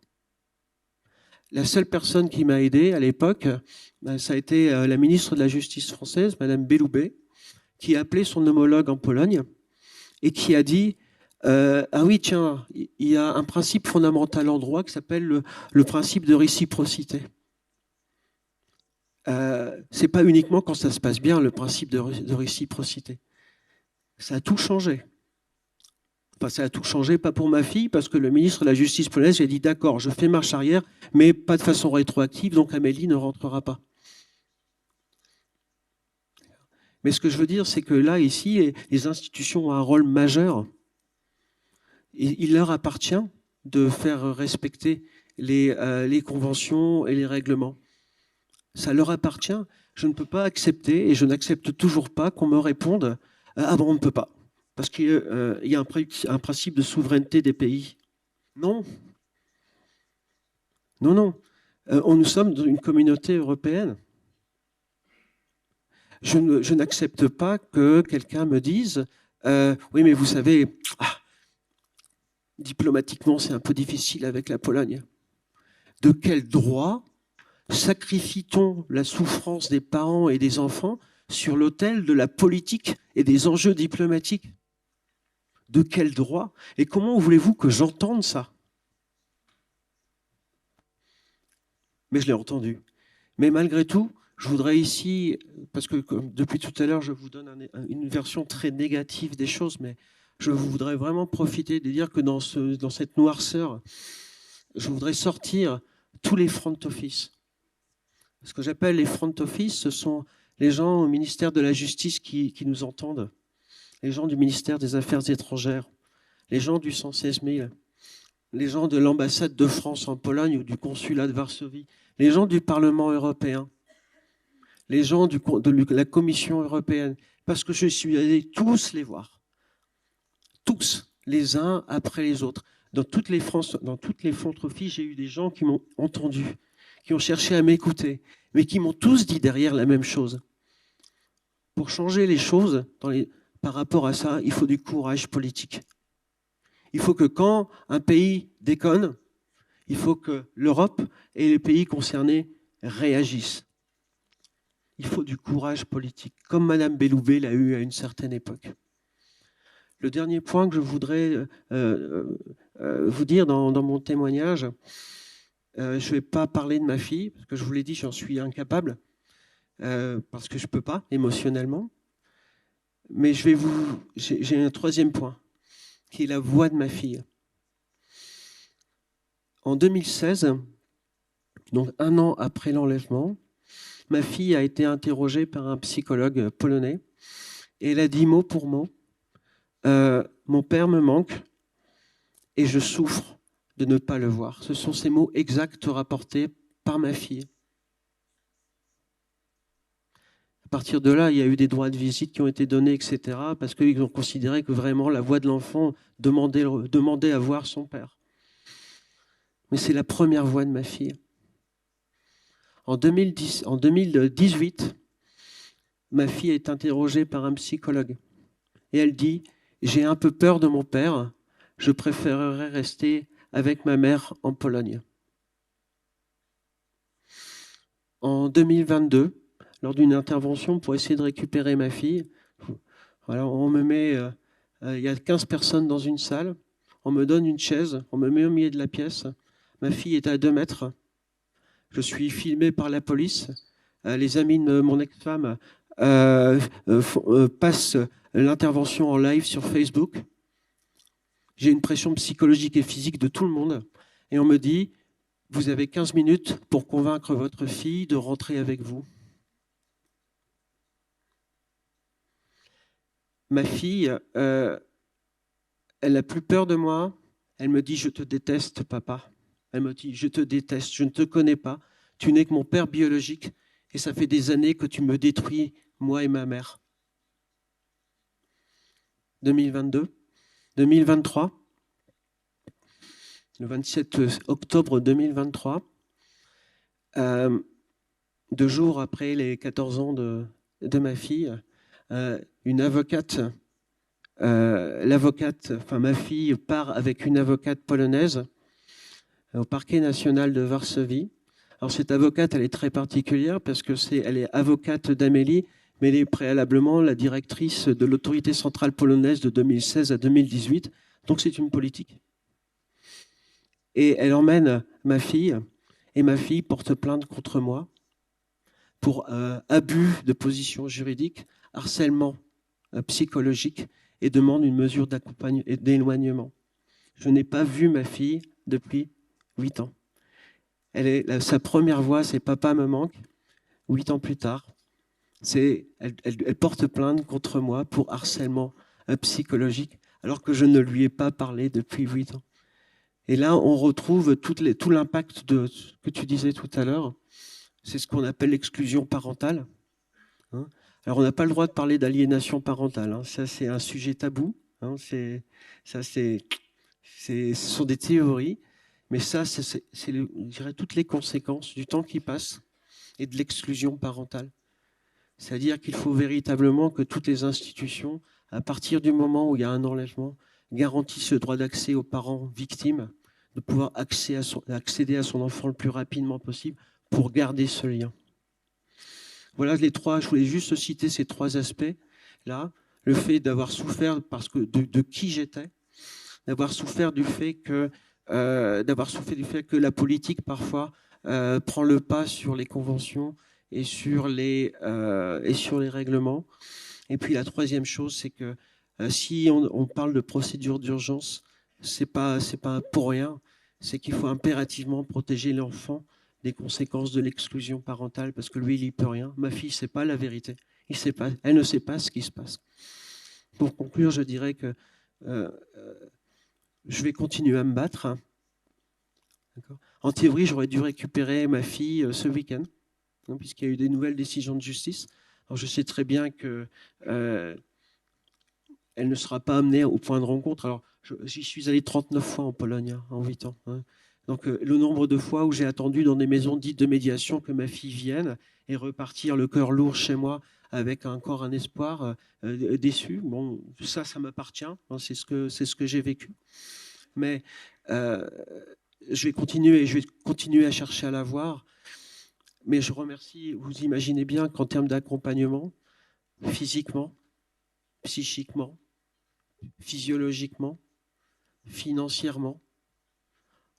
La seule personne qui m'a aidé à l'époque, ça a été la ministre de la Justice française, Madame Belloubet, qui a appelé son homologue en Pologne et qui a dit ah oui, tiens, il y a un principe fondamental en droit qui s'appelle le principe de réciprocité. C'est pas uniquement quand ça se passe bien, le principe de réciprocité. Ça a tout changé. Enfin, ça a tout changé, pas pour ma fille, parce que le ministre de la Justice polonaise a dit d'accord, je fais marche arrière, mais pas de façon rétroactive, donc Amélie ne rentrera pas. Mais ce que je veux dire, c'est que là, ici, les institutions ont un rôle majeur. Il leur appartient de faire respecter les conventions et les règlements. Ça leur appartient. Je ne peux pas accepter, et je n'accepte toujours pas qu'on me réponde « Ah bon, on ne peut pas ». Parce qu'il y a un principe de souveraineté des pays. Non. Non, non. Nous sommes dans une communauté européenne. Je n'accepte pas que quelqu'un me dise oui, mais vous savez, diplomatiquement, c'est un peu difficile avec la Pologne. De quel droit sacrifie-t-on la souffrance des parents et des enfants sur l'autel de la politique et des enjeux diplomatiques? De quel droit? Et comment voulez-vous que j'entende ça? Mais je l'ai entendu. Mais malgré tout, je voudrais ici, parce que depuis tout à l'heure, je vous donne une version très négative des choses, mais je voudrais vraiment profiter de dire que dans cette noirceur, je voudrais sortir tous les front office. Ce que j'appelle les front office, ce sont les gens au ministère de la Justice qui nous entendent, les gens du ministère des Affaires étrangères, les gens du 116 000, les gens de l'ambassade de France en Pologne ou du consulat de Varsovie, les gens du Parlement européen, les gens de la Commission européenne, parce que je suis allé tous les voir, tous, les uns après les autres. Dans toutes les front office, j'ai eu des gens qui m'ont entendu, qui ont cherché à m'écouter, mais qui m'ont tous dit derrière la même chose. Pour changer les choses, par rapport à ça, il faut du courage politique. Il faut que quand un pays déconne, il faut que l'Europe et les pays concernés réagissent. Il faut du courage politique, comme Madame Belloubet l'a eu à une certaine époque. Le dernier point que je voudrais vous dire dans mon témoignage, je ne vais pas parler de ma fille, parce que je vous l'ai dit, j'en suis incapable, parce que je ne peux pas émotionnellement. Mais j'ai un troisième point, qui est la voix de ma fille. En 2016, donc 1 an après l'enlèvement, ma fille a été interrogée par un psychologue polonais et elle a dit mot pour mot, mon père me manque et je souffre de ne pas le voir. Ce sont ces mots exacts rapportés par ma fille. À partir de là, il y a eu des droits de visite qui ont été donnés, etc., parce qu'ils ont considéré que vraiment la voix de l'enfant demandait à voir son père. Mais c'est la première voix de ma fille. En 2018, ma fille est interrogée par un psychologue. Et elle dit « J'ai un peu peur de mon père, je préférerais rester avec ma mère en Pologne. » En 2022, lors d'une intervention pour essayer de récupérer ma fille, voilà, on me met, il y a 15 personnes dans une salle, on me donne une chaise, on me met au milieu de la pièce, ma fille est à 2 mètres, je suis filmé par la police, les amis de mon ex-femme passent l'intervention en live sur Facebook. J'ai une pression psychologique et physique de tout le monde. Et on me dit, vous avez 15 minutes pour convaincre votre fille de rentrer avec vous. Ma fille, elle n'a plus peur de moi. Elle me dit, je te déteste, papa. Elle me dit, je te déteste, je ne te connais pas. Tu n'es que mon père biologique et ça fait des années que tu me détruis, moi et ma mère. 2022, 2023, le 27 octobre 2023, 2 jours après les 14 ans de ma fille, une avocate, ma fille part avec une avocate polonaise au parquet national de Varsovie. Alors cette avocate, elle est très particulière parce que elle est avocate d'Amélie, mais elle est préalablement la directrice de l'autorité centrale polonaise de 2016 à 2018. Donc c'est une politique. Et elle emmène ma fille, et ma fille porte plainte contre moi pour abus de position juridique, harcèlement psychologique et demande une mesure d'accompagnement et d'éloignement. Je n'ai pas vu ma fille depuis 8 ans. Sa première voix, c'est « Papa me manque ». 8 ans plus tard, elle porte plainte contre moi pour harcèlement psychologique, alors que je ne lui ai pas parlé depuis 8 ans. Et là, on retrouve tout l'impact de ce que tu disais tout à l'heure. C'est ce qu'on appelle l'exclusion parentale. Alors, on n'a pas le droit de parler d'aliénation parentale. Ça, c'est un sujet tabou. Ce sont des théories. Mais ça, c'est je dirais, toutes les conséquences du temps qui passe et de l'exclusion parentale. C'est-à-dire qu'il faut véritablement que toutes les institutions, à partir du moment où il y a un enlèvement, garantissent le droit d'accès aux parents victimes, de pouvoir accéder à son enfant le plus rapidement possible pour garder ce lien. Voilà les 3, je voulais juste citer ces 3 aspects-là. Le fait d'avoir souffert de qui j'étais, d'avoir souffert du fait que la politique parfois prend le pas sur les conventions et sur les règlements. Et puis la 3e chose, c'est que si on parle de procédure d'urgence, c'est pas pour rien. C'est qu'il faut impérativement protéger l'enfant des conséquences de l'exclusion parentale parce que lui, il n'y peut rien. Ma fille, c'est pas la vérité. Elle ne sait pas ce qui se passe. Pour conclure, je dirais que je vais continuer à me battre. En théorie, j'aurais dû récupérer ma fille ce week-end, puisqu'il y a eu des nouvelles décisions de justice. Alors, je sais très bien que elle ne sera pas amenée au point de rencontre. Alors, j'y suis allé 39 fois en Pologne en 8 ans. Donc, le nombre de fois où j'ai attendu dans des maisons dites de médiation que ma fille vienne et repartir le cœur lourd chez moi avec encore un espoir déçu. Bon, ça m'appartient. C'est ce que j'ai vécu. Mais je vais continuer à chercher à la voir. Mais je remercie, vous imaginez bien qu'en termes d'accompagnement, physiquement, psychiquement, physiologiquement, financièrement,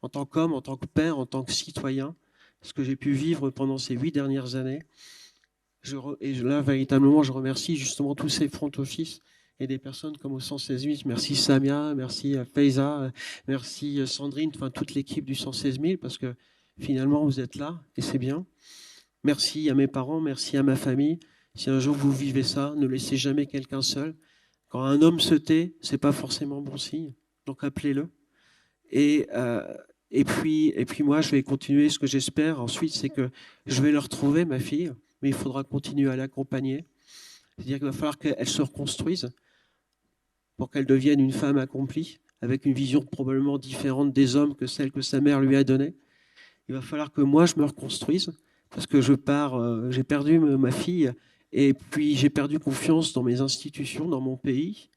en tant qu'homme, en tant que père, en tant que citoyen, ce que j'ai pu vivre pendant ces 8 dernières années. Et là, véritablement, je remercie justement tous ces front office et des personnes comme au 116 000. Merci Samia, merci Faiza, merci Sandrine, enfin toute l'équipe du 116 000, parce que finalement, vous êtes là et c'est bien. Merci à mes parents, merci à ma famille. Si un jour vous vivez ça, ne laissez jamais quelqu'un seul. Quand un homme se tait, c'est pas forcément bon signe. Donc appelez-le. Et puis moi, je vais continuer. Ce que j'espère ensuite, c'est que je vais le retrouver, ma fille, mais il faudra continuer à l'accompagner. C'est-à-dire qu'il va falloir qu'elle se reconstruise pour qu'elle devienne une femme accomplie, avec une vision probablement différente des hommes que celle que sa mère lui a donnée. Il va falloir que moi, je me reconstruise, parce que j'ai perdu ma fille, et puis j'ai perdu confiance dans mes institutions, dans mon pays.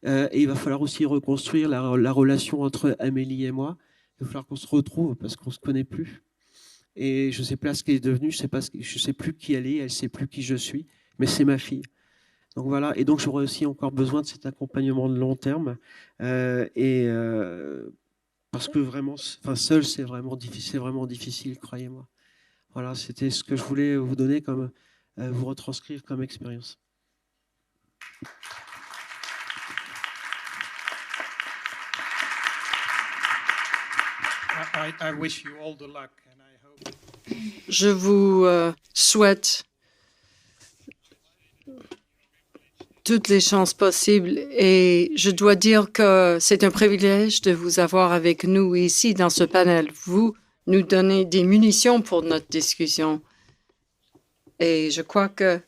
Et il va falloir aussi reconstruire la relation entre Amélie et moi. Il va falloir qu'on se retrouve, parce qu'on ne se connaît plus. Et je ne sais pas ce qu'elle est devenue, je ne sais plus qui elle ne sait plus qui je suis, mais c'est ma fille. Donc voilà, et donc j'aurai aussi encore besoin de cet accompagnement de long terme. Parce que vraiment, seul, c'est vraiment difficile, croyez-moi. Voilà, c'était ce que je voulais vous donner vous retranscrire comme expérience. I wish you all the luck, and I hope. Je vous souhaite toutes les chances possibles et je dois dire que c'est un privilège de vous avoir avec nous ici dans ce panel. Vous nous donnez des munitions pour notre discussion. Et je crois que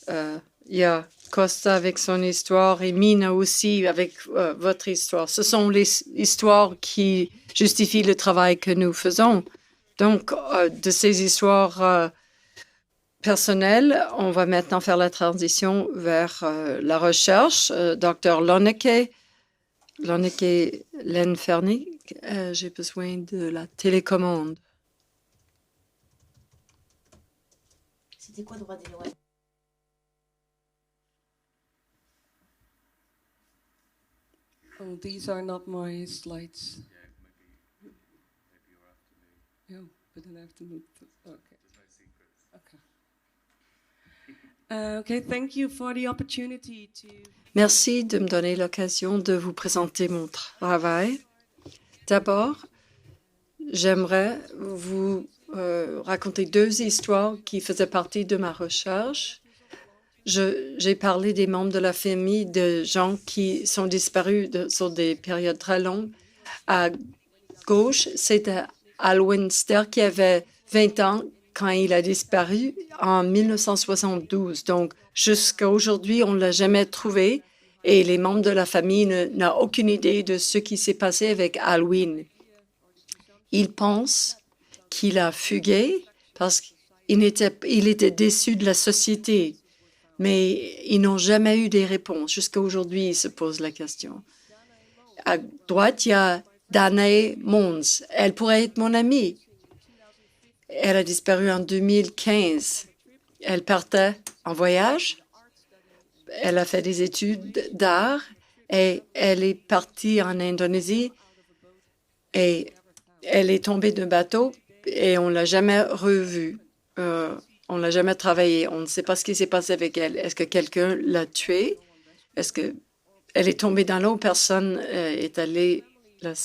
il y a Costa avec son histoire et Mina aussi avec votre histoire. Ce sont les histoires qui justifient le travail que nous faisons. Donc, de ces histoires personnelles, on va maintenant faire la transition vers la recherche. Dr. Lonneke Lenfernik, j'ai besoin de la télécommande. C'était quoi droit des lois? Oh, these are not my slides. Yeah, but then I have to move. Okay, thank you for the opportunity to. Merci de me donner l'occasion de vous présenter mon travail. D'abord, j'aimerais vous raconter 2 histoires qui faisaient partie de ma recherche. J'ai parlé des membres de la famille de gens qui sont disparus sur des périodes très longues. À gauche, c'était Alwyn Ster qui avait 20 ans quand il a disparu en 1972. Donc, jusqu'à aujourd'hui, on ne l'a jamais trouvé et les membres de la famille n'ont aucune idée de ce qui s'est passé avec Alwyn. Ils pensent qu'il a fugué parce qu'il était déçu de la société. Mais ils n'ont jamais eu des réponses. Jusqu'à aujourd'hui, ils se posent la question. À droite, il y a Danae Mons. Elle pourrait être mon amie. Elle a disparu en 2015. Elle partait en voyage. Elle a fait des études d'art et elle est partie en Indonésie et elle est tombée d'un bateau et on ne l'a jamais revue. On ne l'a jamais travaillé. On ne sait pas ce qui s'est passé avec elle. Est-ce que quelqu'un l'a tuée? Est-ce qu'elle est tombée dans l'eau? Personne est allé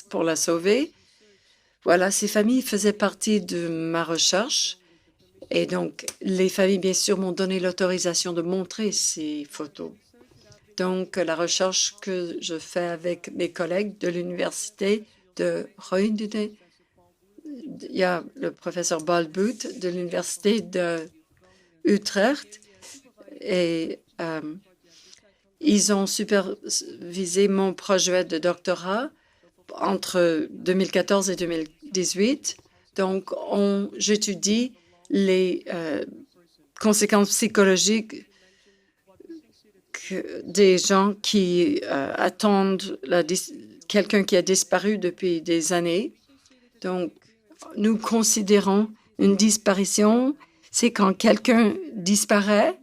pour la sauver. Voilà, ces familles faisaient partie de ma recherche. Et donc, les familles, bien sûr, m'ont donné l'autorisation de montrer ces photos. Donc, la recherche que je fais avec mes collègues de l'Université de Groningen, il y a le professeur Balboot de l'Université de Utrecht et ils ont supervisé mon projet de doctorat entre 2014 et 2018. Donc, j'étudie les conséquences psychologiques des gens qui attendent quelqu'un qui a disparu depuis des années. Donc, nous considérons une disparition, c'est quand quelqu'un disparaît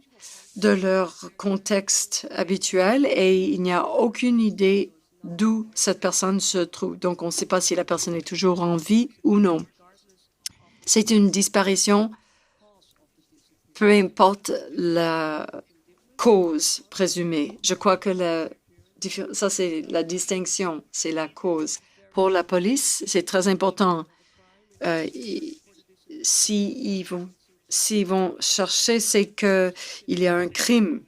de leur contexte habituel et il n'y a aucune idée d'où cette personne se trouve. Donc, on ne sait pas si la personne est toujours en vie ou non. C'est une disparition, peu importe la cause présumée. Je crois que ça, c'est la distinction, c'est la cause. Pour la police, c'est très important. S'ils vont chercher, c'est qu'il y a un crime.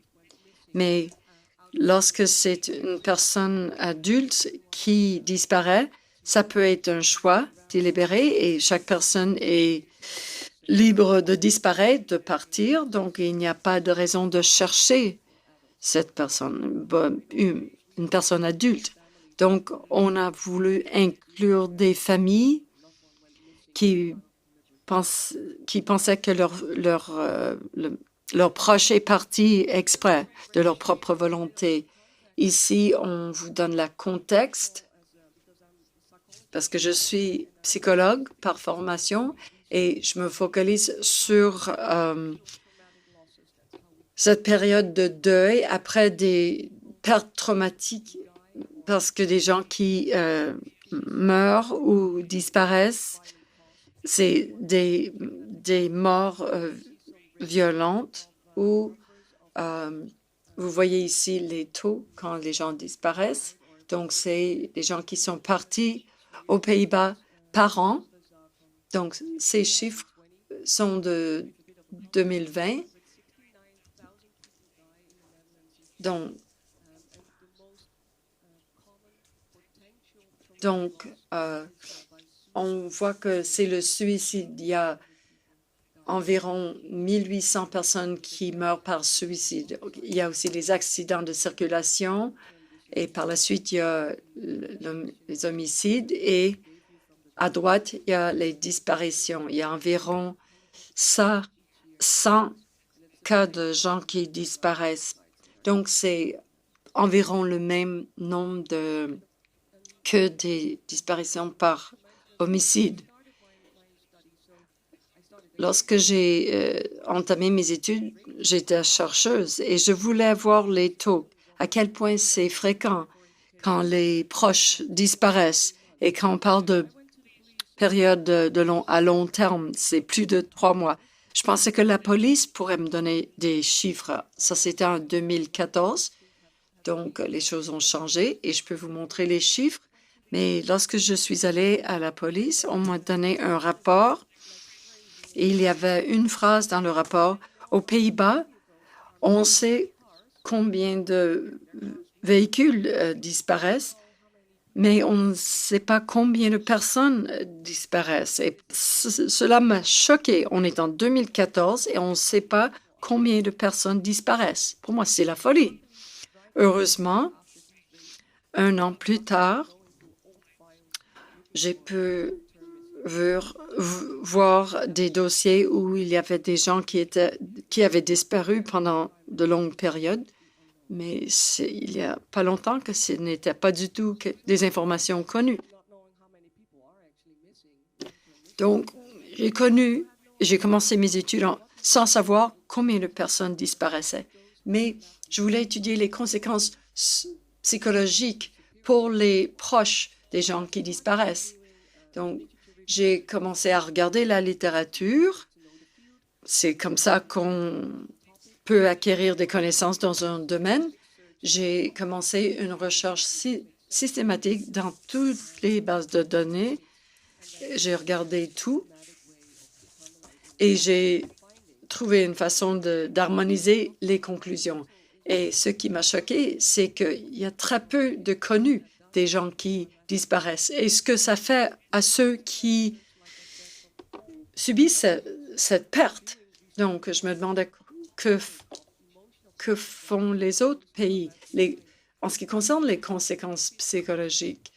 Mais lorsque c'est une personne adulte qui disparaît, ça peut être un choix délibéré et chaque personne est libre de disparaître, de partir. Donc, il n'y a pas de raison de chercher cette personne, une personne adulte. Donc, on a voulu inclure des familles qui pensaient que leur proche est parti exprès de leur propre volonté. Ici, on vous donne le contexte parce que je suis psychologue par formation et je me focalise sur cette période de deuil après des pertes traumatiques parce que des gens qui meurent ou disparaissent, c'est des morts violentes où vous voyez ici les taux quand les gens disparaissent. Donc, c'est des gens qui sont partis aux Pays-Bas par an. Donc, ces chiffres sont de 2020. Donc, on voit que c'est le suicide. Il y a environ 1800 personnes qui meurent par suicide. Il y a aussi les accidents de circulation et par la suite, il y a les homicides et à droite, il y a les disparitions. Il y a environ 100 cas de gens qui disparaissent. Donc, c'est environ le même nombre que des disparitions par homicide. Lorsque j'ai entamé mes études, j'étais chercheuse et je voulais voir les taux, à quel point c'est fréquent quand les proches disparaissent. Et quand on parle de période à long terme, c'est plus de 3 mois. Je pensais que la police pourrait me donner des chiffres. Ça, c'était en 2014. Donc, les choses ont changé et je peux vous montrer les chiffres. Mais lorsque je suis allée à la police, on m'a donné un rapport et il y avait une phrase dans le rapport. Aux Pays-Bas, on sait combien de véhicules disparaissent, mais on ne sait pas combien de personnes disparaissent. Et cela m'a choqué. On est en 2014 et on ne sait pas combien de personnes disparaissent. Pour moi, c'est la folie. Heureusement, 1 an plus tard, j'ai pu voir des dossiers où il y avait des gens qui avaient disparu pendant de longues périodes, mais il n'y a pas longtemps que ce n'était pas du tout des informations connues. Donc, j'ai commencé mes études sans savoir combien de personnes disparaissaient, mais je voulais étudier les conséquences psychologiques pour les proches des gens qui disparaissent. Donc, j'ai commencé à regarder la littérature. C'est comme ça qu'on peut acquérir des connaissances dans un domaine. J'ai commencé une recherche systématique dans toutes les bases de données. J'ai regardé tout et j'ai trouvé une façon d'harmoniser les conclusions. Et ce qui m'a choqué, c'est qu'il y a très peu de connus des gens qui disparaissent. Et ce que ça fait à ceux qui subissent cette perte. Donc, je me demandais que font les autres pays en ce qui concerne les conséquences psychologiques.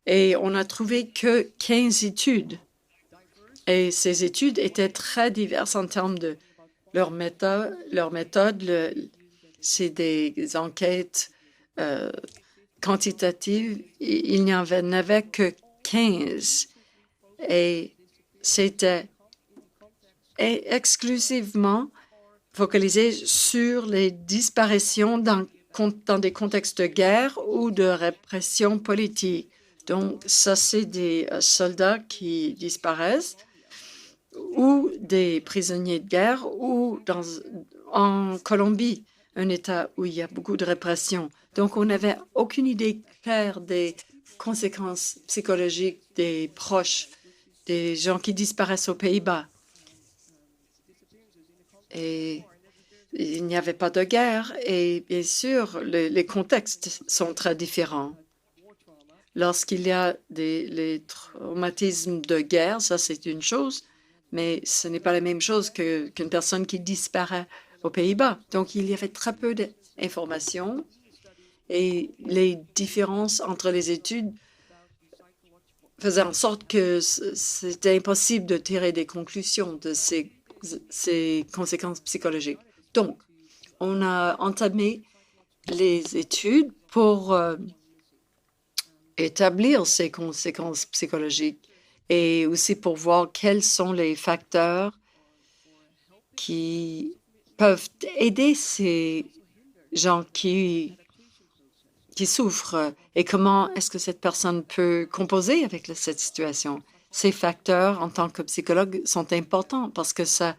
Et on a trouvé que 15 études. Et ces études étaient très diverses en termes de leur méthode. C'est des enquêtes quantitatives. Il n'y en avait que 15. Et c'était exclusivement focalisé sur les disparitions dans des contextes de guerre ou de répression politique. Donc, ça, c'est des soldats qui disparaissent ou des prisonniers de guerre ou en Colombie, un État où il y a beaucoup de répression. Donc, on n'avait aucune idée claire des conséquences psychologiques des proches, des gens qui disparaissent aux Pays-Bas. Et il n'y avait pas de guerre et bien sûr, les contextes sont très différents. Lorsqu'il y a les traumatismes de guerre, ça c'est une chose, mais ce n'est pas la même chose qu'une personne qui disparaît aux Pays-Bas. Donc, il y avait très peu d'informations et les différences entre les études faisaient en sorte que c'était impossible de tirer des conclusions de ces conséquences psychologiques. Donc, on a entamé les études pour établir ces conséquences psychologiques et aussi pour voir quels sont les facteurs qui peuvent aider ces gens qui souffrent et comment est-ce que cette personne peut composer avec cette situation. Ces facteurs, en tant que psychologue, sont importants parce que ça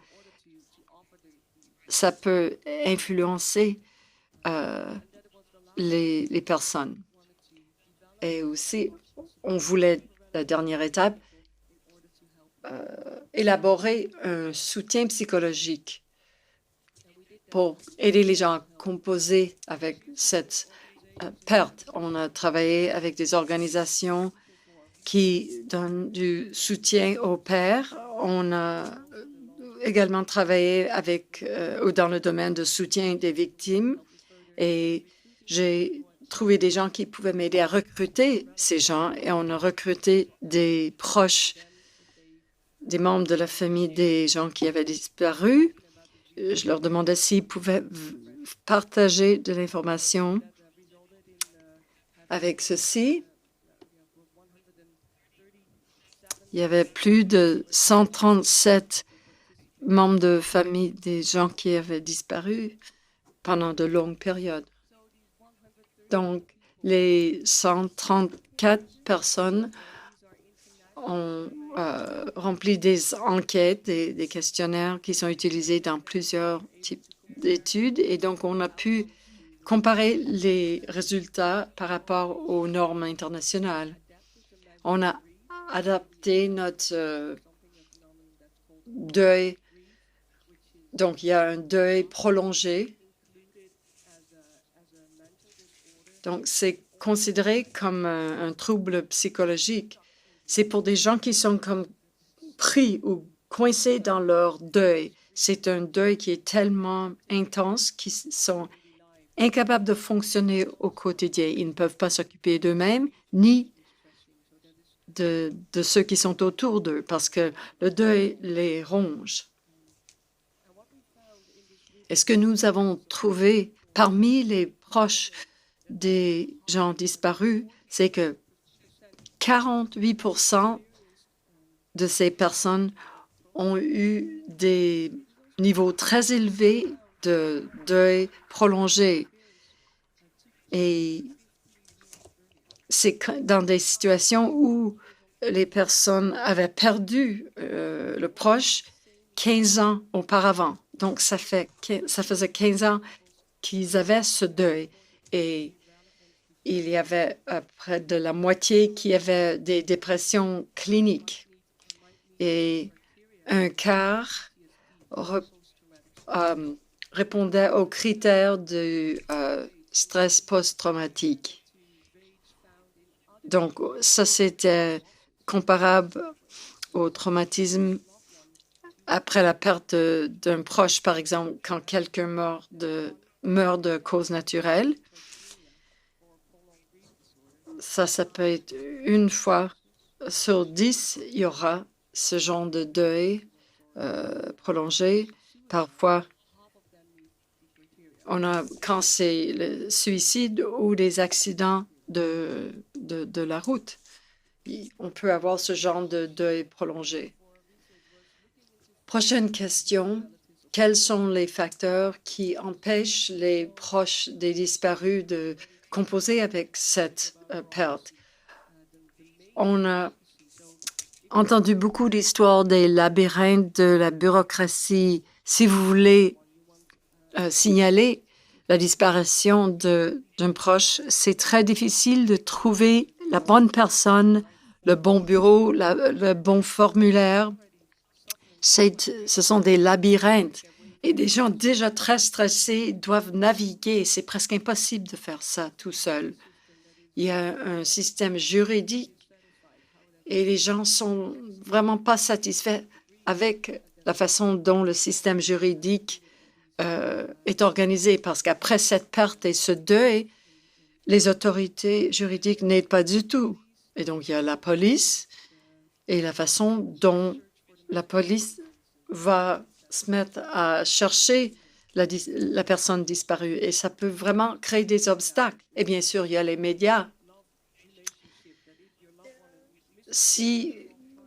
peut influencer les personnes. Et aussi, on voulait, la dernière étape, élaborer un soutien psychologique pour aider les gens à composer avec cette perte. On a travaillé avec des organisations qui donnent du soutien aux pères. On a également travaillé dans le domaine de soutien des victimes et j'ai trouvé des gens qui pouvaient m'aider à recruter ces gens et on a recruté des proches, des membres de la famille des gens qui avaient disparu. Je leur demandais s'ils pouvaient partager de l'information avec ceci. Il y avait plus de 137 membres de famille des gens qui avaient disparu pendant de longues périodes. Donc, les 134 personnes ont rempli des enquêtes, des questionnaires qui sont utilisés dans plusieurs types d'études. Et donc, on a pu comparer les résultats par rapport aux normes internationales. On a adapté notre deuil. Donc, il y a un deuil prolongé. Donc, c'est considéré comme un trouble psychologique. C'est pour des gens qui sont comme pris ou coincés dans leur deuil. C'est un deuil qui est tellement intense qu'ils sont incapables de fonctionner au quotidien. Ils ne peuvent pas s'occuper d'eux-mêmes ni de ceux qui sont autour d'eux parce que le deuil les ronge. Et ce que nous avons trouvé parmi les proches des gens disparus, c'est que 48% de ces personnes ont eu des niveaux très élevés de deuil prolongé. Et c'est dans des situations où les personnes avaient perdu le proche 15 ans auparavant. Donc, ça faisait 15 ans qu'ils avaient ce deuil. Et il y avait près de la moitié qui avaient des dépressions cliniques. Et un quart répondait aux critères du stress post-traumatique. Donc, ça, c'était comparable au traumatisme après la perte d'un proche, par exemple, quand quelqu'un meurt de cause naturelle. Ça peut être une fois sur 10, il y aura ce genre de deuil prolongé. Parfois, quand c'est le suicide ou des accidents de la route, on peut avoir ce genre de deuil prolongé. Prochaine question. quels sont les facteurs qui empêchent les proches des disparus de composer avec cette perte. On a entendu beaucoup d'histoires des labyrinthes de la bureaucratie. Si vous voulez signaler la disparition d'un proche, c'est très difficile de trouver la bonne personne, le bon bureau, le bon formulaire. Ce sont des labyrinthes et des gens déjà très stressés doivent naviguer. C'est presque impossible de faire ça tout seul. Il y a un système juridique et les gens sont vraiment pas satisfaits avec la façon dont le système juridique est organisé parce qu'après cette perte et ce deuil, les autorités juridiques n'aident pas du tout. Et donc, il y a la police et la façon dont la police va se mettre à chercher la personne disparue. Et ça peut vraiment créer des obstacles. Et bien sûr, il y a les médias. Si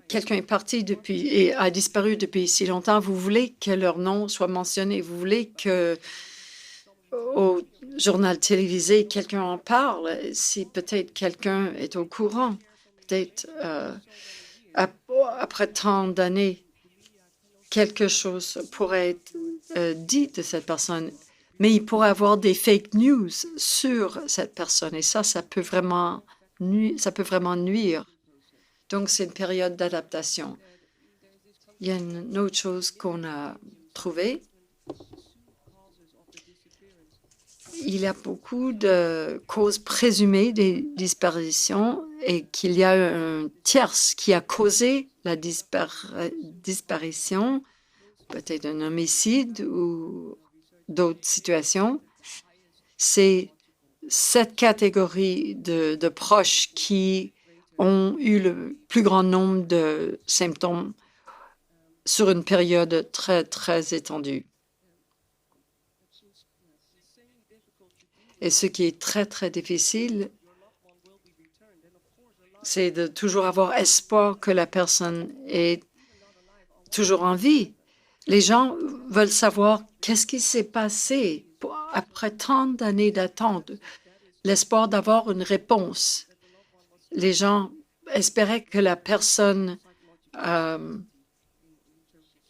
quelqu'un est parti depuis et a disparu depuis si longtemps, vous voulez que leur nom soit mentionné. Vous voulez que au journal télévisé, quelqu'un en parle. Si peut-être quelqu'un est au courant, peut-être après tant d'années, quelque chose pourrait être dit de cette personne. Mais il pourrait y avoir des fake news sur cette personne. Et ça peut vraiment nuire. Donc, c'est une période d'adaptation. Il y a une autre chose qu'on a trouvée. Il y a beaucoup de causes présumées des disparitions et qu'il y a un tierce qui a causé la disparition, peut-être un homicide ou d'autres situations. C'est cette catégorie de proches qui ont eu le plus grand nombre de symptômes sur une période très, très étendue. Et ce qui est très, très difficile, c'est de toujours avoir espoir que la personne est toujours en vie. Les gens veulent savoir qu'est-ce qui s'est passé après tant d'années d'attente, l'espoir d'avoir une réponse. Les gens espéraient que la personne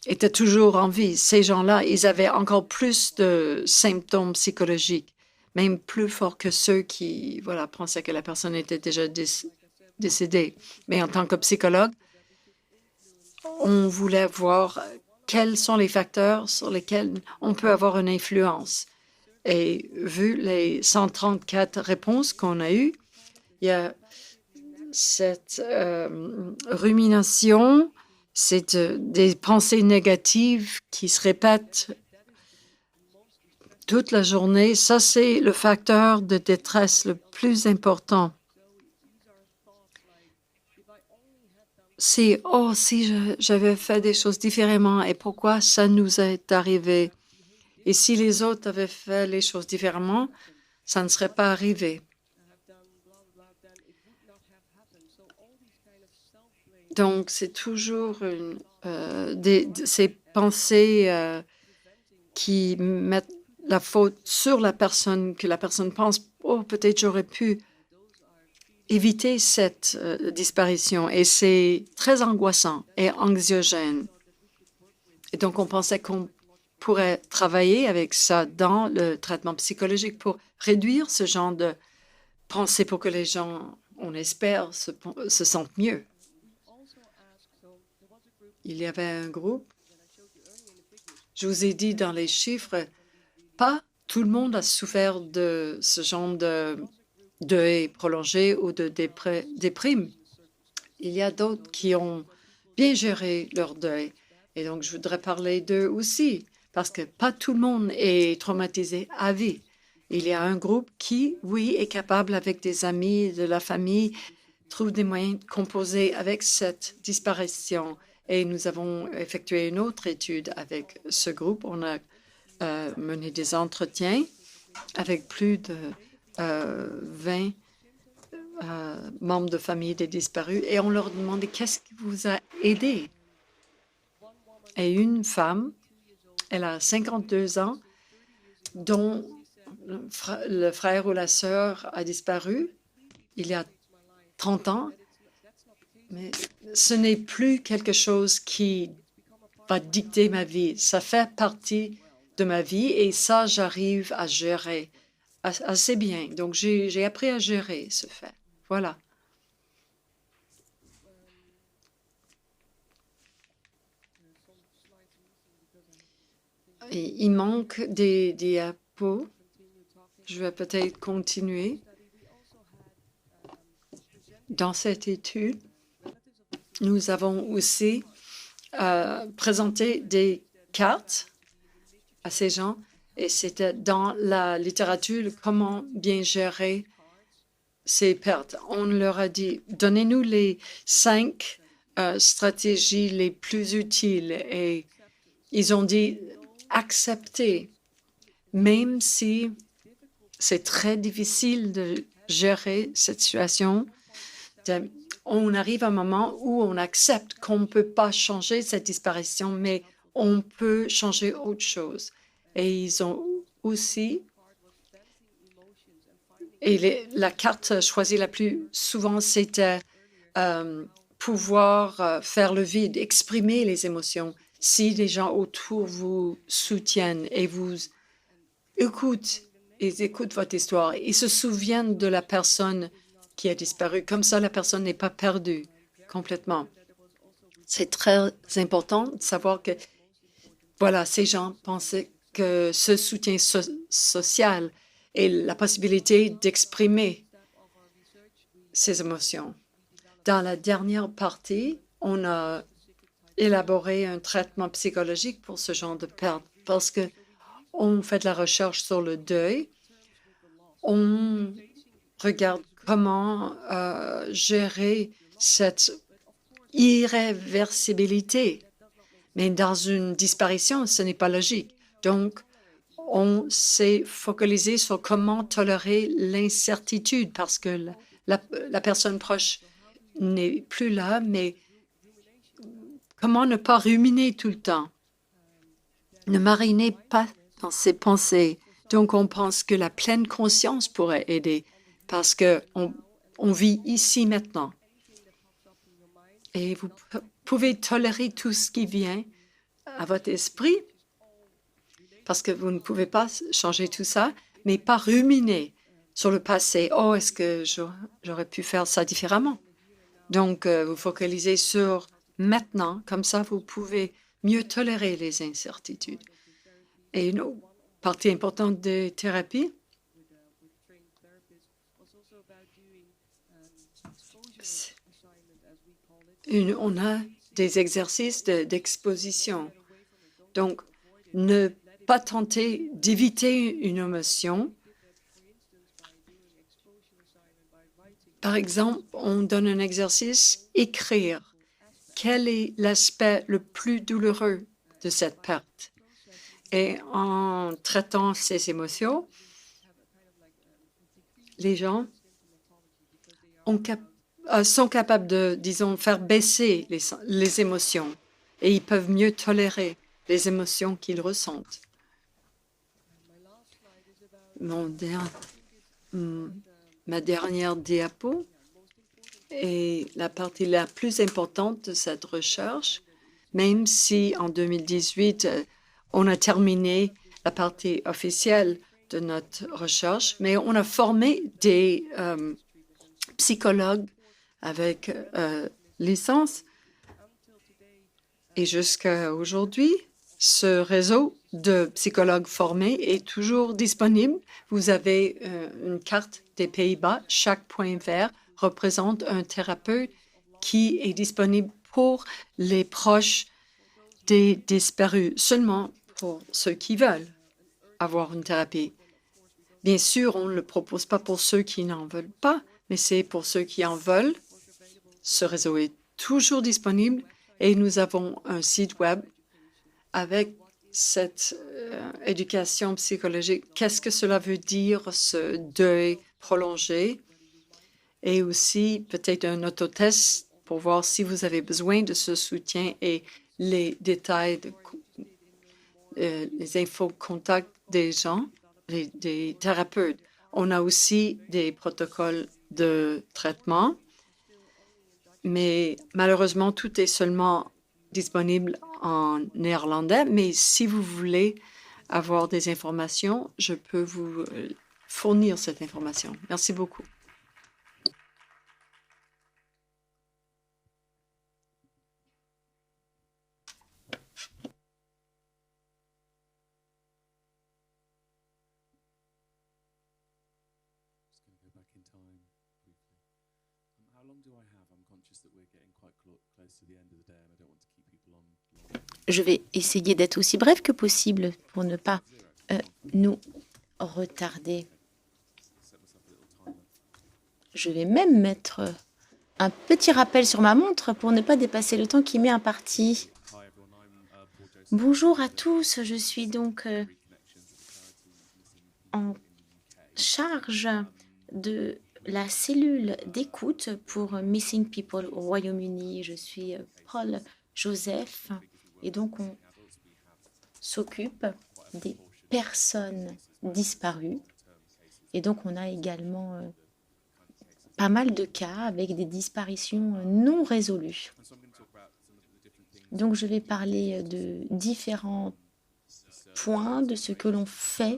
était toujours en vie. Ces gens-là, ils avaient encore plus de symptômes psychologiques, même plus forts que ceux qui pensaient que la personne était déjà décédée. Mais en tant que psychologue, on voulait voir quels sont les facteurs sur lesquels on peut avoir une influence. Et vu les 134 réponses qu'on a eues, il y a cette rumination, c'est des pensées négatives qui se répètent toute la journée. Ça, c'est le facteur de détresse le plus important. Si j'avais fait des choses différemment et pourquoi ça nous est arrivé? Et si les autres avaient fait les choses différemment, ça ne serait pas arrivé. Donc, c'est toujours ces pensées qui mettent la faute sur la personne, que la personne pense, oh, peut-être j'aurais pu éviter cette disparition. Et c'est très angoissant et anxiogène. Et donc, on pensait qu'on pourrait travailler avec ça dans le traitement psychologique pour réduire ce genre de pensée pour que les gens, on espère, se sentent mieux. Il y avait un groupe, je vous ai dit dans les chiffres, pas tout le monde a souffert de ce genre de deuil prolongé ou de déprime. Il y a d'autres qui ont bien géré leur deuil. Et donc, je voudrais parler d'eux aussi, parce que pas tout le monde est traumatisé à vie. Il y a un groupe qui, oui, est capable, avec des amis de la famille, trouve des moyens de composer avec cette disparition. Et nous avons effectué une autre étude avec ce groupe. On a mené des entretiens avec plus de 20 membres de famille des disparus et on leur demandait qu'est-ce qui vous a aidé. Et une femme, Elle a 52 ans, dont le frère ou la sœur a disparu il y a 30 ans. Mais ce n'est plus quelque chose qui va dicter ma vie. Ça fait partie de ma vie et ça, j'arrive à gérer assez bien. Donc, j'ai appris à gérer ce fait. Voilà. Et il manque des diapos. Je vais peut-être continuer. Dans cette étude, nous avons aussi présenté des cartes à ces gens et c'était dans la littérature comment bien gérer ces pertes. On leur a dit, donnez-nous les 5 stratégies les plus utiles et ils ont dit, acceptez, même si c'est très difficile de gérer cette situation. On arrive à un moment où on accepte qu'on ne peut pas changer cette disparition, mais on peut changer autre chose. Et ils ont aussi, et la carte choisie la plus souvent, c'était pouvoir faire le vide, exprimer les émotions. Si les gens autour vous soutiennent et vous écoutent, ils écoutent votre histoire, ils se souviennent de la personne qui a disparu. Comme ça, la personne n'est pas perdue complètement. C'est très important de savoir que, voilà, ces gens pensaient que ce soutien social et la possibilité d'exprimer ses émotions. Dans la dernière partie, on a élaboré un traitement psychologique pour ce genre de perte parce que on fait de la recherche sur le deuil. On regarde comment gérer cette irréversibilité. Mais dans une disparition, ce n'est pas logique. Donc, on s'est focalisé sur comment tolérer l'incertitude parce que la personne proche n'est plus là, mais comment ne pas ruminer tout le temps? Ne mariner pas dans ses pensées. Donc, on pense que la pleine conscience pourrait aider parce qu'on vit ici maintenant. Et vous pouvez tolérer tout ce qui vient à votre esprit parce que vous ne pouvez pas changer tout ça, mais pas ruminer sur le passé. Oh, est-ce que j'aurais pu faire ça différemment? Donc, vous focalisez sur maintenant, comme ça, vous pouvez mieux tolérer les incertitudes. Et une autre partie importante des thérapies, on a des exercices d'exposition. Donc, ne pas tenter d'éviter une émotion. Par exemple, on donne un exercice, écrire. Quel est l'aspect le plus douloureux de cette perte? Et en traitant ces émotions, les gens sont capables de, disons, faire baisser les émotions et ils peuvent mieux tolérer les émotions qu'ils ressentent. Ma dernière diapo est la partie la plus importante de cette recherche, même si en 2018, on a terminé la partie officielle de notre recherche, mais on a formé des psychologues avec licence. Et jusqu'à aujourd'hui, ce réseau de psychologues formés est toujours disponible. Vous avez une carte des Pays-Bas. Chaque point vert représente un thérapeute qui est disponible pour les proches des disparus, seulement pour ceux qui veulent avoir une thérapie. Bien sûr, on ne le propose pas pour ceux qui n'en veulent pas, mais c'est pour ceux qui en veulent. Ce réseau est toujours disponible et nous avons un site web avec cette éducation psychologique. Qu'est-ce que cela veut dire, ce deuil prolongé? Et aussi peut-être un autotest pour voir si vous avez besoin de ce soutien et les détails les infos contacts des gens, des thérapeutes. On a aussi des protocoles de traitement, mais malheureusement, tout est seulement disponible en néerlandais. Mais si vous voulez avoir des informations, je peux vous fournir cette information. Merci beaucoup. Je vais essayer d'être aussi bref que possible pour ne pas nous retarder. Je vais même mettre un petit rappel sur ma montre pour ne pas dépasser le temps qui m'est imparti. Bonjour à tous, je suis donc en charge de la cellule d'écoute pour Missing People au Royaume-Uni. Je suis Paul Joseph et donc on s'occupe des personnes disparues. Et donc on a également pas mal de cas avec des disparitions non résolues. Donc je vais parler de différents points de ce que l'on fait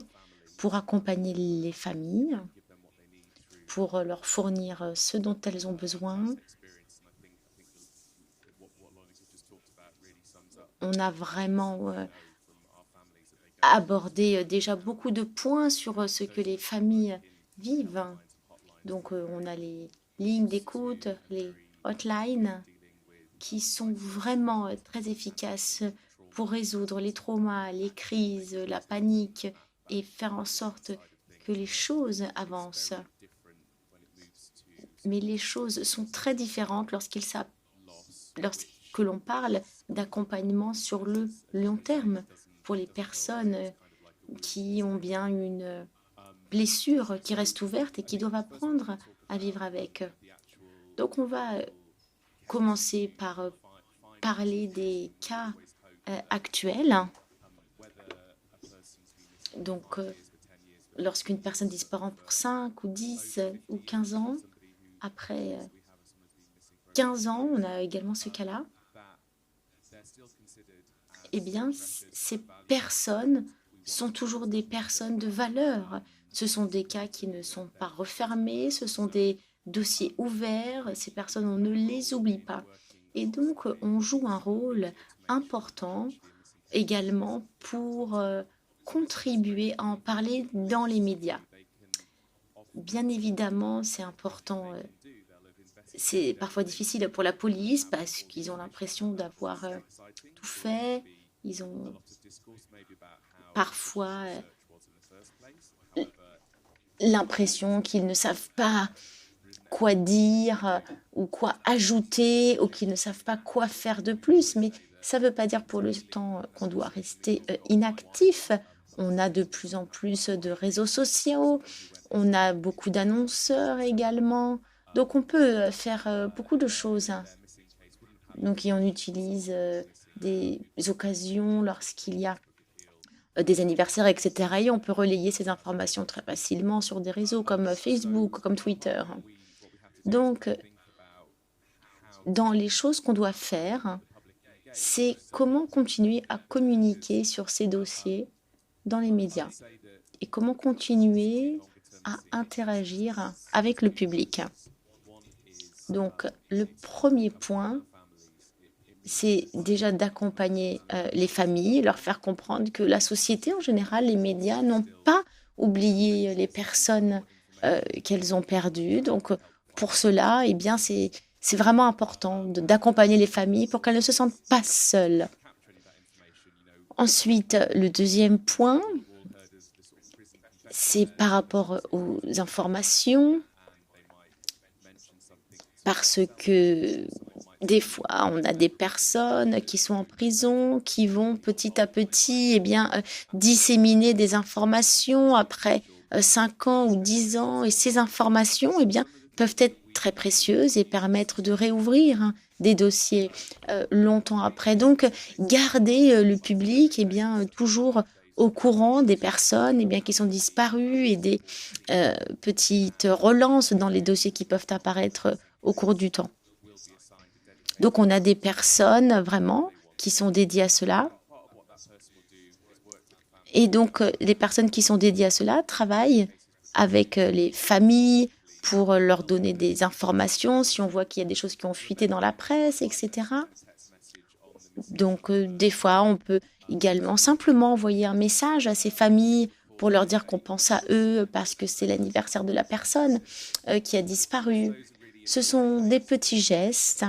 pour accompagner les familles, pour leur fournir ce dont elles ont besoin. On a vraiment abordé déjà beaucoup de points sur ce que les familles vivent. Donc on a les lignes d'écoute, les hotlines, qui sont vraiment très efficaces pour résoudre les traumas, les crises, la panique et faire en sorte que les choses avancent. Mais les choses sont très différentes lorsque l'on parle d'accompagnement sur le long terme pour les personnes qui ont bien une blessure qui reste ouverte et qui doivent apprendre à vivre avec. Donc on va commencer par parler des cas actuels. Donc, lorsqu'une personne disparaît pour 5 ou 10 ou 15 ans, après 15 ans, on a également ce cas-là. Eh bien, ces personnes sont toujours des personnes de valeur. Ce sont des cas qui ne sont pas refermés, ce sont des dossiers ouverts. Ces personnes, on ne les oublie pas. Et donc, on joue un rôle important également pour contribuer à en parler dans les médias. Bien évidemment, c'est important. C'est parfois difficile pour la police parce qu'ils ont l'impression d'avoir tout fait. Ils ont parfois l'impression qu'ils ne savent pas quoi dire ou quoi ajouter ou qu'ils ne savent pas quoi faire de plus. Mais ça ne veut pas dire pour le temps qu'on doit rester inactif. On a de plus en plus de réseaux sociaux. On a beaucoup d'annonceurs également. Donc, on peut faire beaucoup de choses. Donc, et on utilise des occasions lorsqu'il y a des anniversaires, etc. Et on peut relayer ces informations très facilement sur des réseaux comme Facebook, comme Twitter. Donc, dans les choses qu'on doit faire, c'est comment continuer à communiquer sur ces dossiers dans les médias et comment continuer à interagir avec le public. Donc, le premier point, c'est déjà d'accompagner les familles, leur faire comprendre que la société en général, les médias n'ont pas oublié les personnes qu'elles ont perdues. Donc, pour cela, eh bien, c'est vraiment important d'accompagner les familles pour qu'elles ne se sentent pas seules. Ensuite, le deuxième point, c'est par rapport aux informations, parce que des fois, on a des personnes qui sont en prison, qui vont petit à petit eh bien, disséminer des informations après 5 ans ou 10 ans. Et ces informations eh bien, peuvent être très précieuses et permettre de réouvrir des dossiers longtemps après. Donc, garder le public toujours au courant des personnes qui sont disparues et des petites relances dans les dossiers qui peuvent apparaître au cours du temps. Donc, on a des personnes vraiment qui sont dédiées à cela. Et donc, les personnes qui sont dédiées à cela travaillent avec les familles pour leur donner des informations, si on voit qu'il y a des choses qui ont fuité dans la presse, etc. Donc, des fois, on peut également simplement envoyer un message à ces familles pour leur dire qu'on pense à eux parce que c'est l'anniversaire de la personne qui a disparu. Ce sont des petits gestes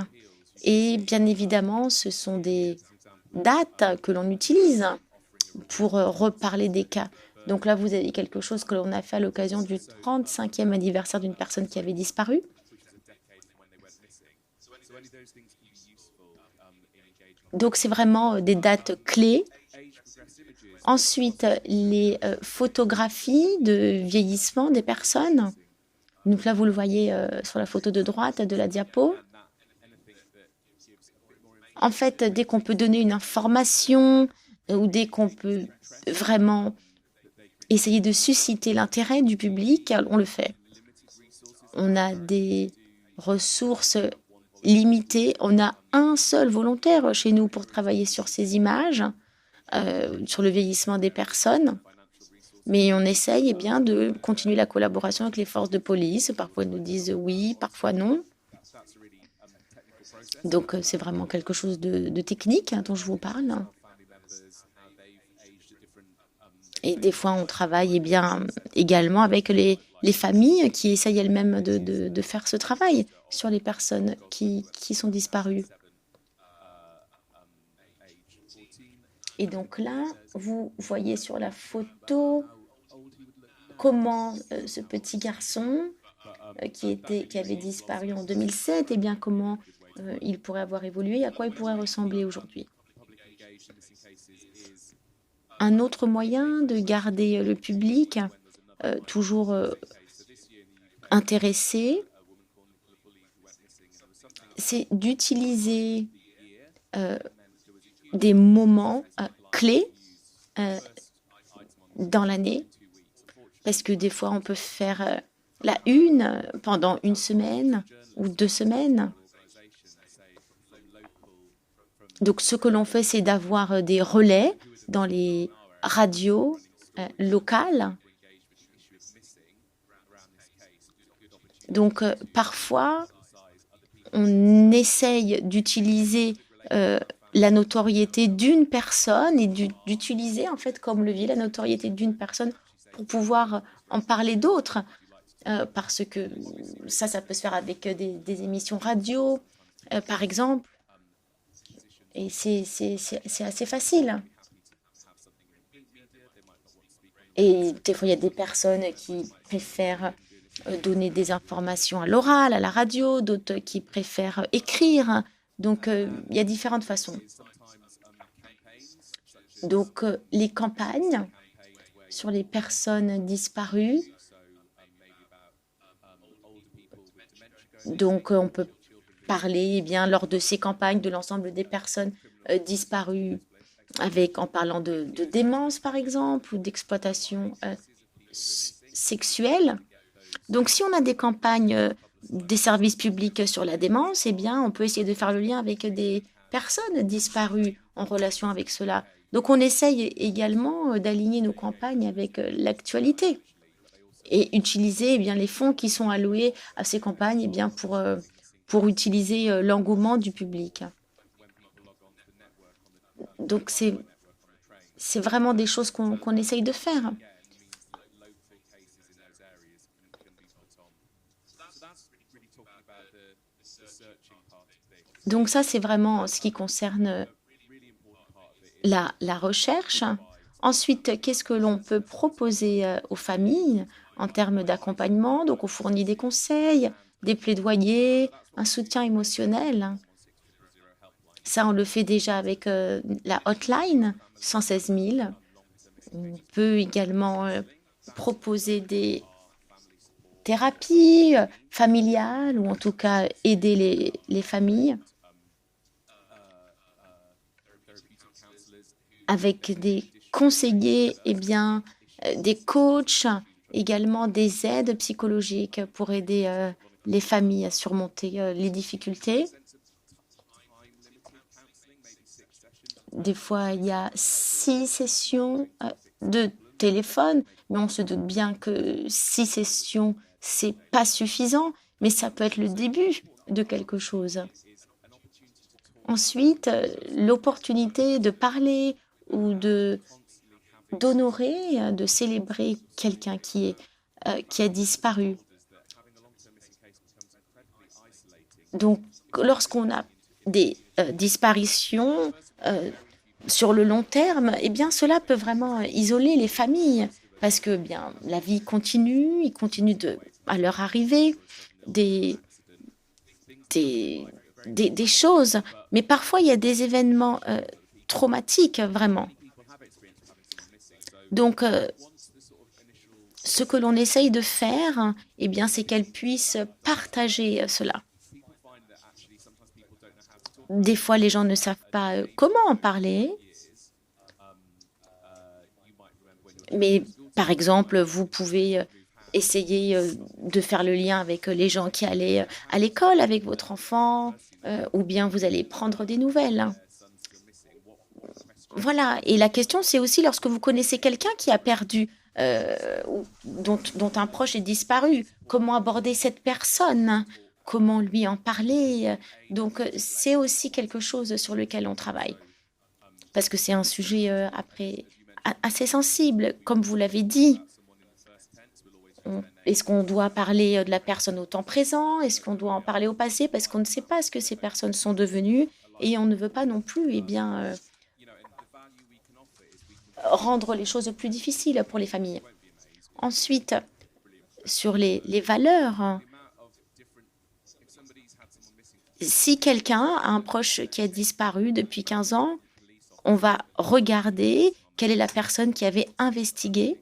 et bien évidemment, ce sont des dates que l'on utilise pour reparler des cas. Donc là, vous avez quelque chose que l'on a fait à l'occasion du 35e anniversaire d'une personne qui avait disparu. Donc, c'est vraiment des dates clés. Ensuite, les photographies de vieillissement des personnes. Donc là, vous le voyez sur la photo de droite de la diapo. En fait, dès qu'on peut donner une information ou dès qu'on peut vraiment essayer de susciter l'intérêt du public, on le fait. On a des ressources limitées. On a un seul volontaire chez nous pour travailler sur ces images, sur le vieillissement des personnes. Mais on essaye de continuer la collaboration avec les forces de police. Parfois, ils nous disent oui, parfois non. Donc, c'est vraiment quelque chose de technique dont je vous parle. Et des fois, on travaille également avec les familles qui essayent elles-mêmes de faire ce travail sur les personnes qui sont disparues. Et donc là, vous voyez sur la photo comment ce petit garçon qui avait disparu en 2007, comment il pourrait avoir évolué, à quoi il pourrait ressembler aujourd'hui. Un autre moyen de garder le public toujours intéressé, c'est d'utiliser des moments clés dans l'année, parce que des fois, on peut faire la une pendant une semaine ou 2 semaines. Donc, ce que l'on fait, c'est d'avoir des relais dans les radios locales. Donc, parfois, on essaye d'utiliser la notoriété d'une personne et d'utiliser, en fait, comme levier, la notoriété d'une personne pour pouvoir en parler d'autres. Parce que ça peut se faire avec des émissions radio, par exemple. Et c'est assez facile. Et des fois, il y a des personnes qui préfèrent donner des informations à l'oral, à la radio, d'autres qui préfèrent écrire. Donc, il y a différentes façons. Donc, les campagnes sur les personnes disparues. Donc, on peut parler lors de ces campagnes de l'ensemble des personnes disparues en parlant de démence, par exemple, ou d'exploitation sexuelle. Donc, si on a des campagnes des services publics sur la démence, on peut essayer de faire le lien avec des personnes disparues en relation avec cela. Donc, on essaye également d'aligner nos campagnes avec l'actualité et utiliser les fonds qui sont alloués à ces campagnes pour utiliser l'engouement du public. Donc, c'est vraiment des choses qu'on essaye de faire. Donc, ça, c'est vraiment ce qui concerne la recherche. Ensuite, qu'est-ce que l'on peut proposer aux familles en termes d'accompagnement? Donc, on fournit des conseils, des plaidoyers, un soutien émotionnel. Ça, on le fait déjà avec la hotline 116 000. On peut également proposer des thérapie familiale ou en tout cas aider les familles avec des conseillers, eh bien, des coachs, également des aides psychologiques pour aider les familles à surmonter les difficultés. Des fois, il y a 6 sessions de téléphone, mais on se doute bien que 6 sessions, c'est pas suffisant, mais ça peut être le début de quelque chose. Ensuite, l'opportunité de parler ou d'honorer, de célébrer quelqu'un qui a disparu. Donc, lorsqu'on a des disparitions sur le long terme, eh bien, cela peut vraiment isoler les familles parce que bien, la vie continue, il continue à leur arriver des choses, mais parfois il y a des événements traumatiques vraiment. Donc, ce que l'on essaye de faire, eh bien, c'est qu'elles puissent partager cela. Des fois, les gens ne savent pas comment en parler. Mais par exemple, vous pouvez essayer de faire le lien avec les gens qui allaient à l'école avec votre enfant, ou bien vous allez prendre des nouvelles. Voilà. Et la question, c'est aussi lorsque vous connaissez quelqu'un qui a perdu, ou dont un proche est disparu, comment aborder cette personne? Comment lui en parler? Donc, c'est aussi quelque chose sur lequel on travaille. Parce que c'est un sujet assez sensible, comme vous l'avez dit. Est-ce qu'on doit parler de la personne au temps présent? Est-ce qu'on doit en parler au passé? Parce qu'on ne sait pas ce que ces personnes sont devenues et on ne veut pas non plus rendre les choses plus difficiles pour les familles. Ensuite, sur les valeurs, si quelqu'un a un proche qui a disparu depuis 15 ans, on va regarder quelle est la personne qui avait investigué,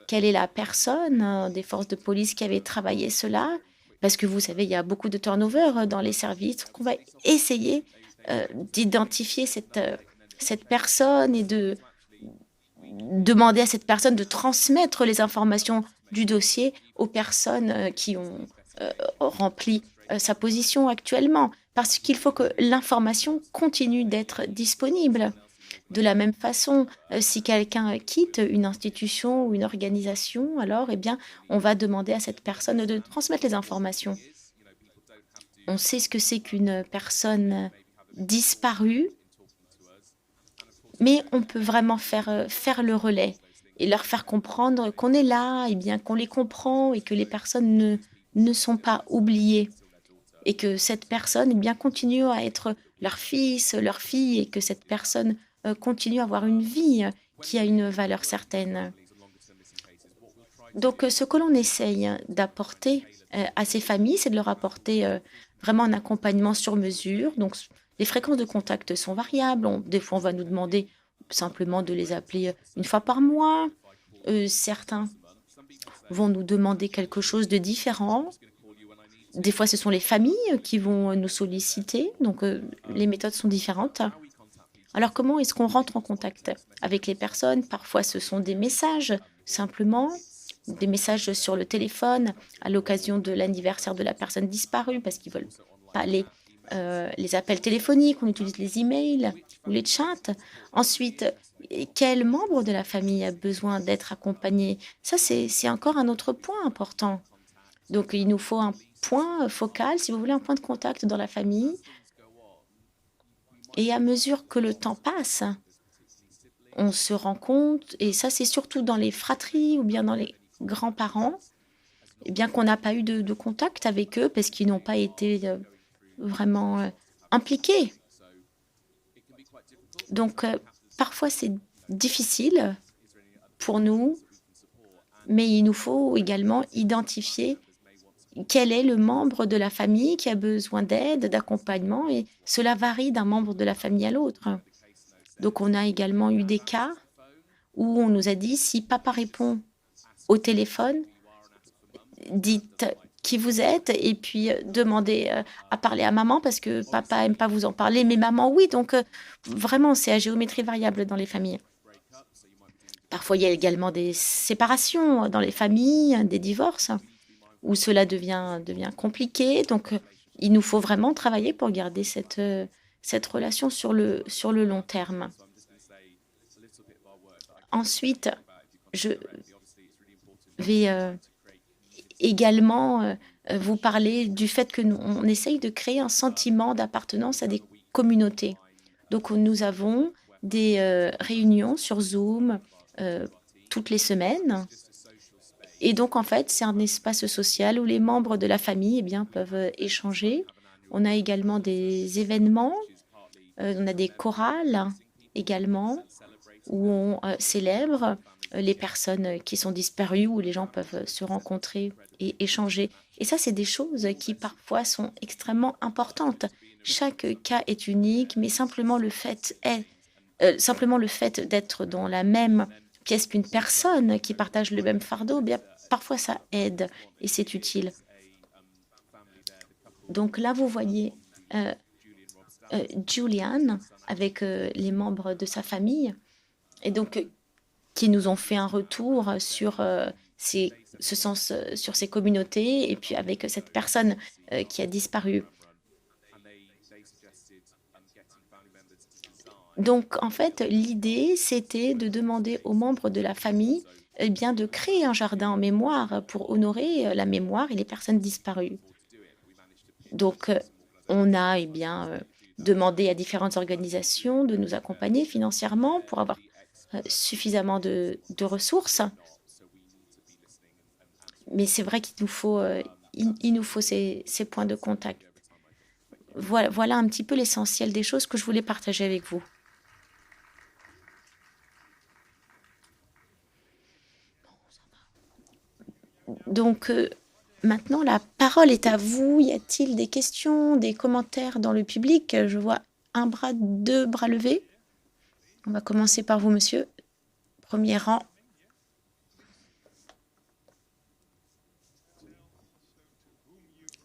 quelle est la personne des forces de police qui avait travaillé cela, parce que vous savez, il y a beaucoup de turnover dans les services, donc on va essayer d'identifier cette personne et de demander à cette personne de transmettre les informations du dossier aux personnes qui ont rempli sa position actuellement, parce qu'il faut que l'information continue d'être disponible. De la même façon, si quelqu'un quitte une institution ou une organisation, alors eh bien, on va demander à cette personne de transmettre les informations. On sait ce que c'est qu'une personne disparue, mais on peut vraiment faire le relais et leur faire comprendre qu'on est là, et bien qu'on les comprend et que les personnes ne sont pas oubliées. Et que cette personne continue à être leur fils, leur fille, et que cette personne continue à avoir une vie qui a une valeur certaine. Donc, ce que l'on essaye d'apporter à ces familles, c'est de leur apporter vraiment un accompagnement sur mesure. Donc, les fréquences de contact sont variables. Des fois, on va nous demander simplement de les appeler une fois par mois. Certains vont nous demander quelque chose de différent. Des fois, ce sont les familles qui vont nous solliciter, donc les méthodes sont différentes. Alors, comment est-ce qu'on rentre en contact avec les personnes? Parfois, ce sont des messages, simplement, des messages sur le téléphone à l'occasion de l'anniversaire de la personne disparue, parce qu'ils ne veulent pas les appels téléphoniques, on utilise les emails ou les chats. Ensuite, quel membre de la famille a besoin d'être accompagné? Ça, c'est encore un autre point important. Donc, il nous faut un point focal, si vous voulez, un point de contact dans la famille. Et à mesure que le temps passe, on se rend compte, et ça c'est surtout dans les fratries ou bien dans les grands-parents, eh bien qu'on n'a pas eu de contact avec eux parce qu'ils n'ont pas été vraiment impliqués. Donc parfois c'est difficile pour nous, mais il nous faut également identifier quel est le membre de la famille qui a besoin d'aide, d'accompagnement, et cela varie d'un membre de la famille à l'autre. Donc, on a également eu des cas où on nous a dit, si papa répond au téléphone, dites qui vous êtes et puis demandez à parler à maman parce que papa aime pas vous en parler, mais maman oui. Donc vraiment, c'est à géométrie variable dans les familles. Parfois, il y a également des séparations dans les familles, des divorces, où cela devient compliqué. Donc, il nous faut vraiment travailler pour garder cette relation sur le long terme. Ensuite, je vais également vous parler du fait que on essaye de créer un sentiment d'appartenance à des communautés. Donc, nous avons des réunions sur Zoom toutes les semaines. Et donc, en fait, c'est un espace social où les membres de la famille peuvent échanger. On a également des événements, on a des chorales également, où on célèbre les personnes qui sont disparues, où les gens peuvent se rencontrer et échanger. Et ça, c'est des choses qui parfois sont extrêmement importantes. Chaque cas est unique, mais simplement le fait d'être dans la même pièce qu'une personne qui partage le même fardeau, parfois ça aide et c'est utile. Donc là, vous voyez Julian avec les membres de sa famille et donc qui nous ont fait un retour sur ces communautés et puis avec cette personne qui a disparu. Donc, en fait, l'idée, c'était de demander aux membres de la famille de créer un jardin en mémoire pour honorer la mémoire et les personnes disparues. Donc, on a demandé à différentes organisations de nous accompagner financièrement pour avoir suffisamment de ressources. Mais c'est vrai qu'il nous faut, ces points de contact. Voilà un petit peu l'essentiel des choses que je voulais partager avec vous. Donc, maintenant, la parole est à vous. Y a-t-il des questions, des commentaires dans le public? Je vois deux bras levés. On va commencer par vous, monsieur. Premier rang.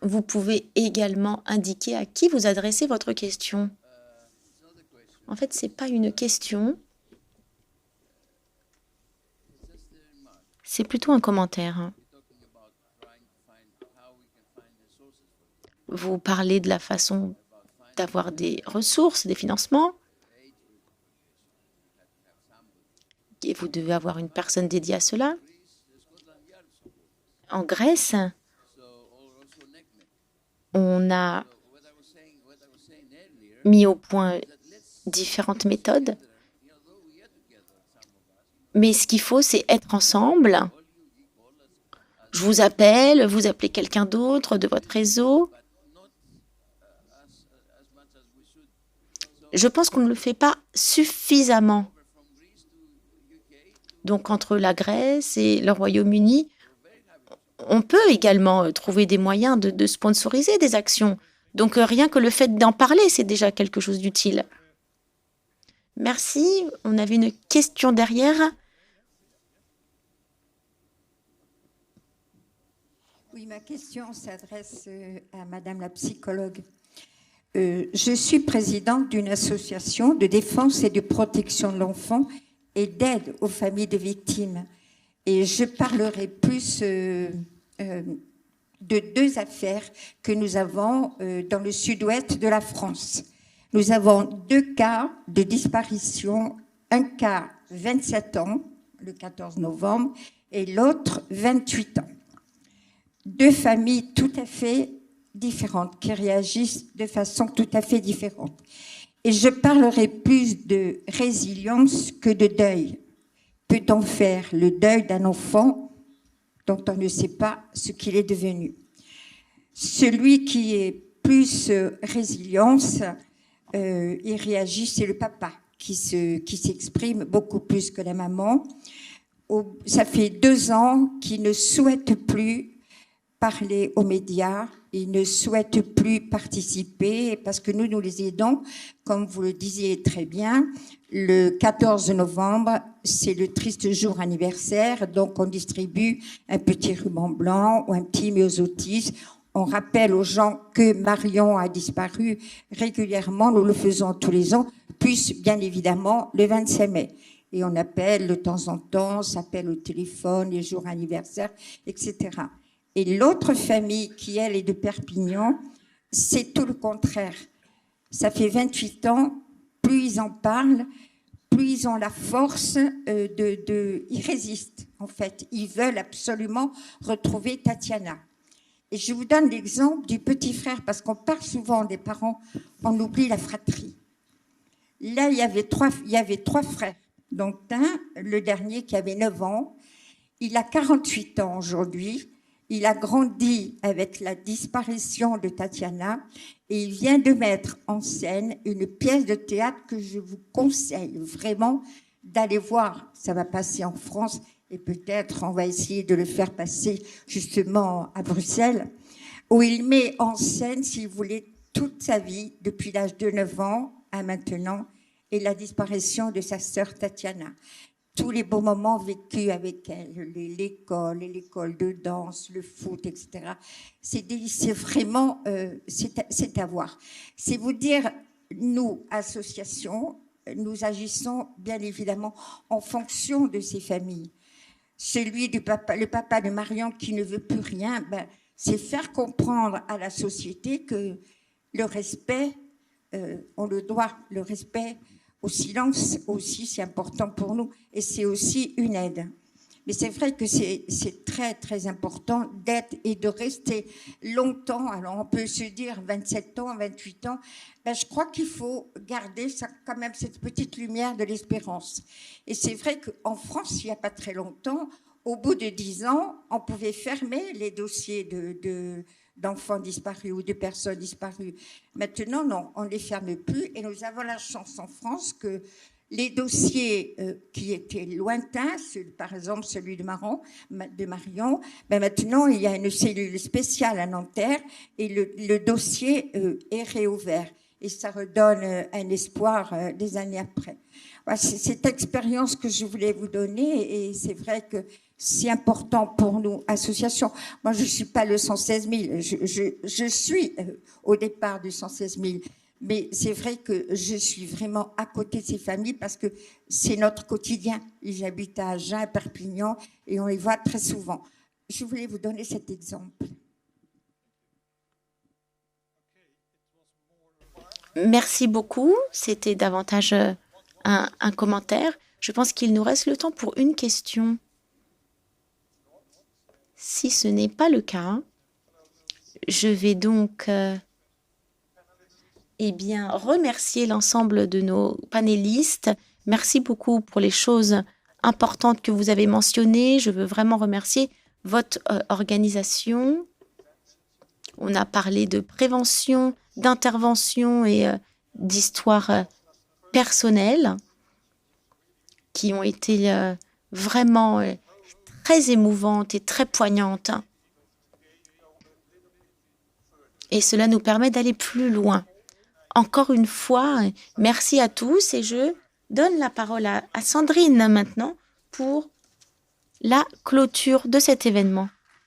Vous pouvez également indiquer à qui vous adressez votre question. En fait, ce n'est pas une question. C'est plutôt un commentaire. Vous parlez de la façon d'avoir des ressources, des financements. Et vous devez avoir une personne dédiée à cela. En Grèce, on a mis au point différentes méthodes. Mais ce qu'il faut, c'est être ensemble. Je vous appelle, vous appelez quelqu'un d'autre de votre réseau. Je pense qu'on ne le fait pas suffisamment. Donc, entre la Grèce et le Royaume-Uni, on peut également trouver des moyens de sponsoriser des actions. Donc, rien que le fait d'en parler, c'est déjà quelque chose d'utile. Merci. On avait une question derrière. Oui, ma question s'adresse à Madame la psychologue. Je suis présidente d'une association de défense et de protection de l'enfant et d'aide aux familles de victimes. Et je parlerai plus de deux affaires que nous avons dans le sud-ouest de la France. Nous avons deux cas de disparition, un cas 27 ans, le 14 novembre, et l'autre 28 ans. Deux familles tout à fait différentes, qui réagissent de façon tout à fait différente. Et je parlerai plus de résilience que de deuil. Peut-on faire le deuil d'un enfant dont on ne sait pas ce qu'il est devenu? Celui qui est plus résilience, il réagit, c'est le papa qui s'exprime beaucoup plus que la maman. Ça fait 2 ans qu'il ne souhaite plus parler aux médias, ils ne souhaitent plus participer parce que nous les aidons, comme vous le disiez très bien. Le 14 novembre, c'est le triste jour anniversaire, donc on distribue un petit ruban blanc ou un petit myosotis. On rappelle aux gens que Marion a disparu régulièrement, nous le faisons tous les ans, plus bien évidemment le 25 mai. Et on appelle de temps en temps, on s'appelle au téléphone, les jours anniversaires, etc. Et l'autre famille qui, elle, est de Perpignan, c'est tout le contraire. Ça fait 28 ans, plus ils en parlent, plus ils ont la force ils résistent, en fait. Ils veulent absolument retrouver Tatiana. Et je vous donne l'exemple du petit frère, parce qu'on parle souvent des parents, on oublie la fratrie. Là, il y avait trois frères. Donc, le dernier qui avait 9 ans, il a 48 ans aujourd'hui. Il a grandi avec la disparition de Tatiana et il vient de mettre en scène une pièce de théâtre que je vous conseille vraiment d'aller voir. Ça va passer en France et peut-être on va essayer de le faire passer justement à Bruxelles, où il met en scène, si vous voulez, toute sa vie, depuis l'âge de 9 ans à maintenant, et la disparition de sa sœur Tatiana. Tous les beaux moments vécus avec elle, l'école de danse, le foot, etc. C'est vraiment, c'est à voir. C'est vous dire, nous, associations, nous agissons bien évidemment en fonction de ces familles. Celui du papa, le papa de Marion qui ne veut plus rien, c'est faire comprendre à la société que le respect, on le doit, le respect au silence aussi, c'est important pour nous et c'est aussi une aide. Mais c'est vrai que c'est très, très important d'être et de rester longtemps. Alors, on peut se dire 27 ans, 28 ans. Je crois qu'il faut garder ça, quand même cette petite lumière de l'espérance. Et c'est vrai qu'en France, il n'y a pas très longtemps, au bout de 10 ans, on pouvait fermer les dossiers d'enfants disparus ou de personnes disparues. Maintenant, non, on ne les ferme plus. Et nous avons la chance en France que les dossiers qui étaient lointains, par exemple celui de Marion, maintenant il y a une cellule spéciale à Nanterre et le dossier est réouvert. Et ça redonne un espoir des années après. Voilà, c'est cette expérience que je voulais vous donner et c'est vrai que c'est important pour nous, associations. Moi, je ne suis pas le 116 000, je suis au départ du 116 000. Mais c'est vrai que je suis vraiment à côté de ces familles parce que c'est notre quotidien. J'habite à Agen, à Perpignan, et on les voit très souvent. Je voulais vous donner cet exemple. Merci beaucoup. C'était davantage un commentaire. Je pense qu'il nous reste le temps pour une question. Si ce n'est pas le cas, je vais donc remercier l'ensemble de nos panélistes. Merci beaucoup pour les choses importantes que vous avez mentionnées. Je veux vraiment remercier votre organisation. On a parlé de prévention, d'intervention et d'histoires personnelles qui ont été vraiment très émouvantes et très poignantes. Et cela nous permet d'aller plus loin. Encore une fois, merci à tous et je donne la parole à Sandrine maintenant pour la clôture de cet événement.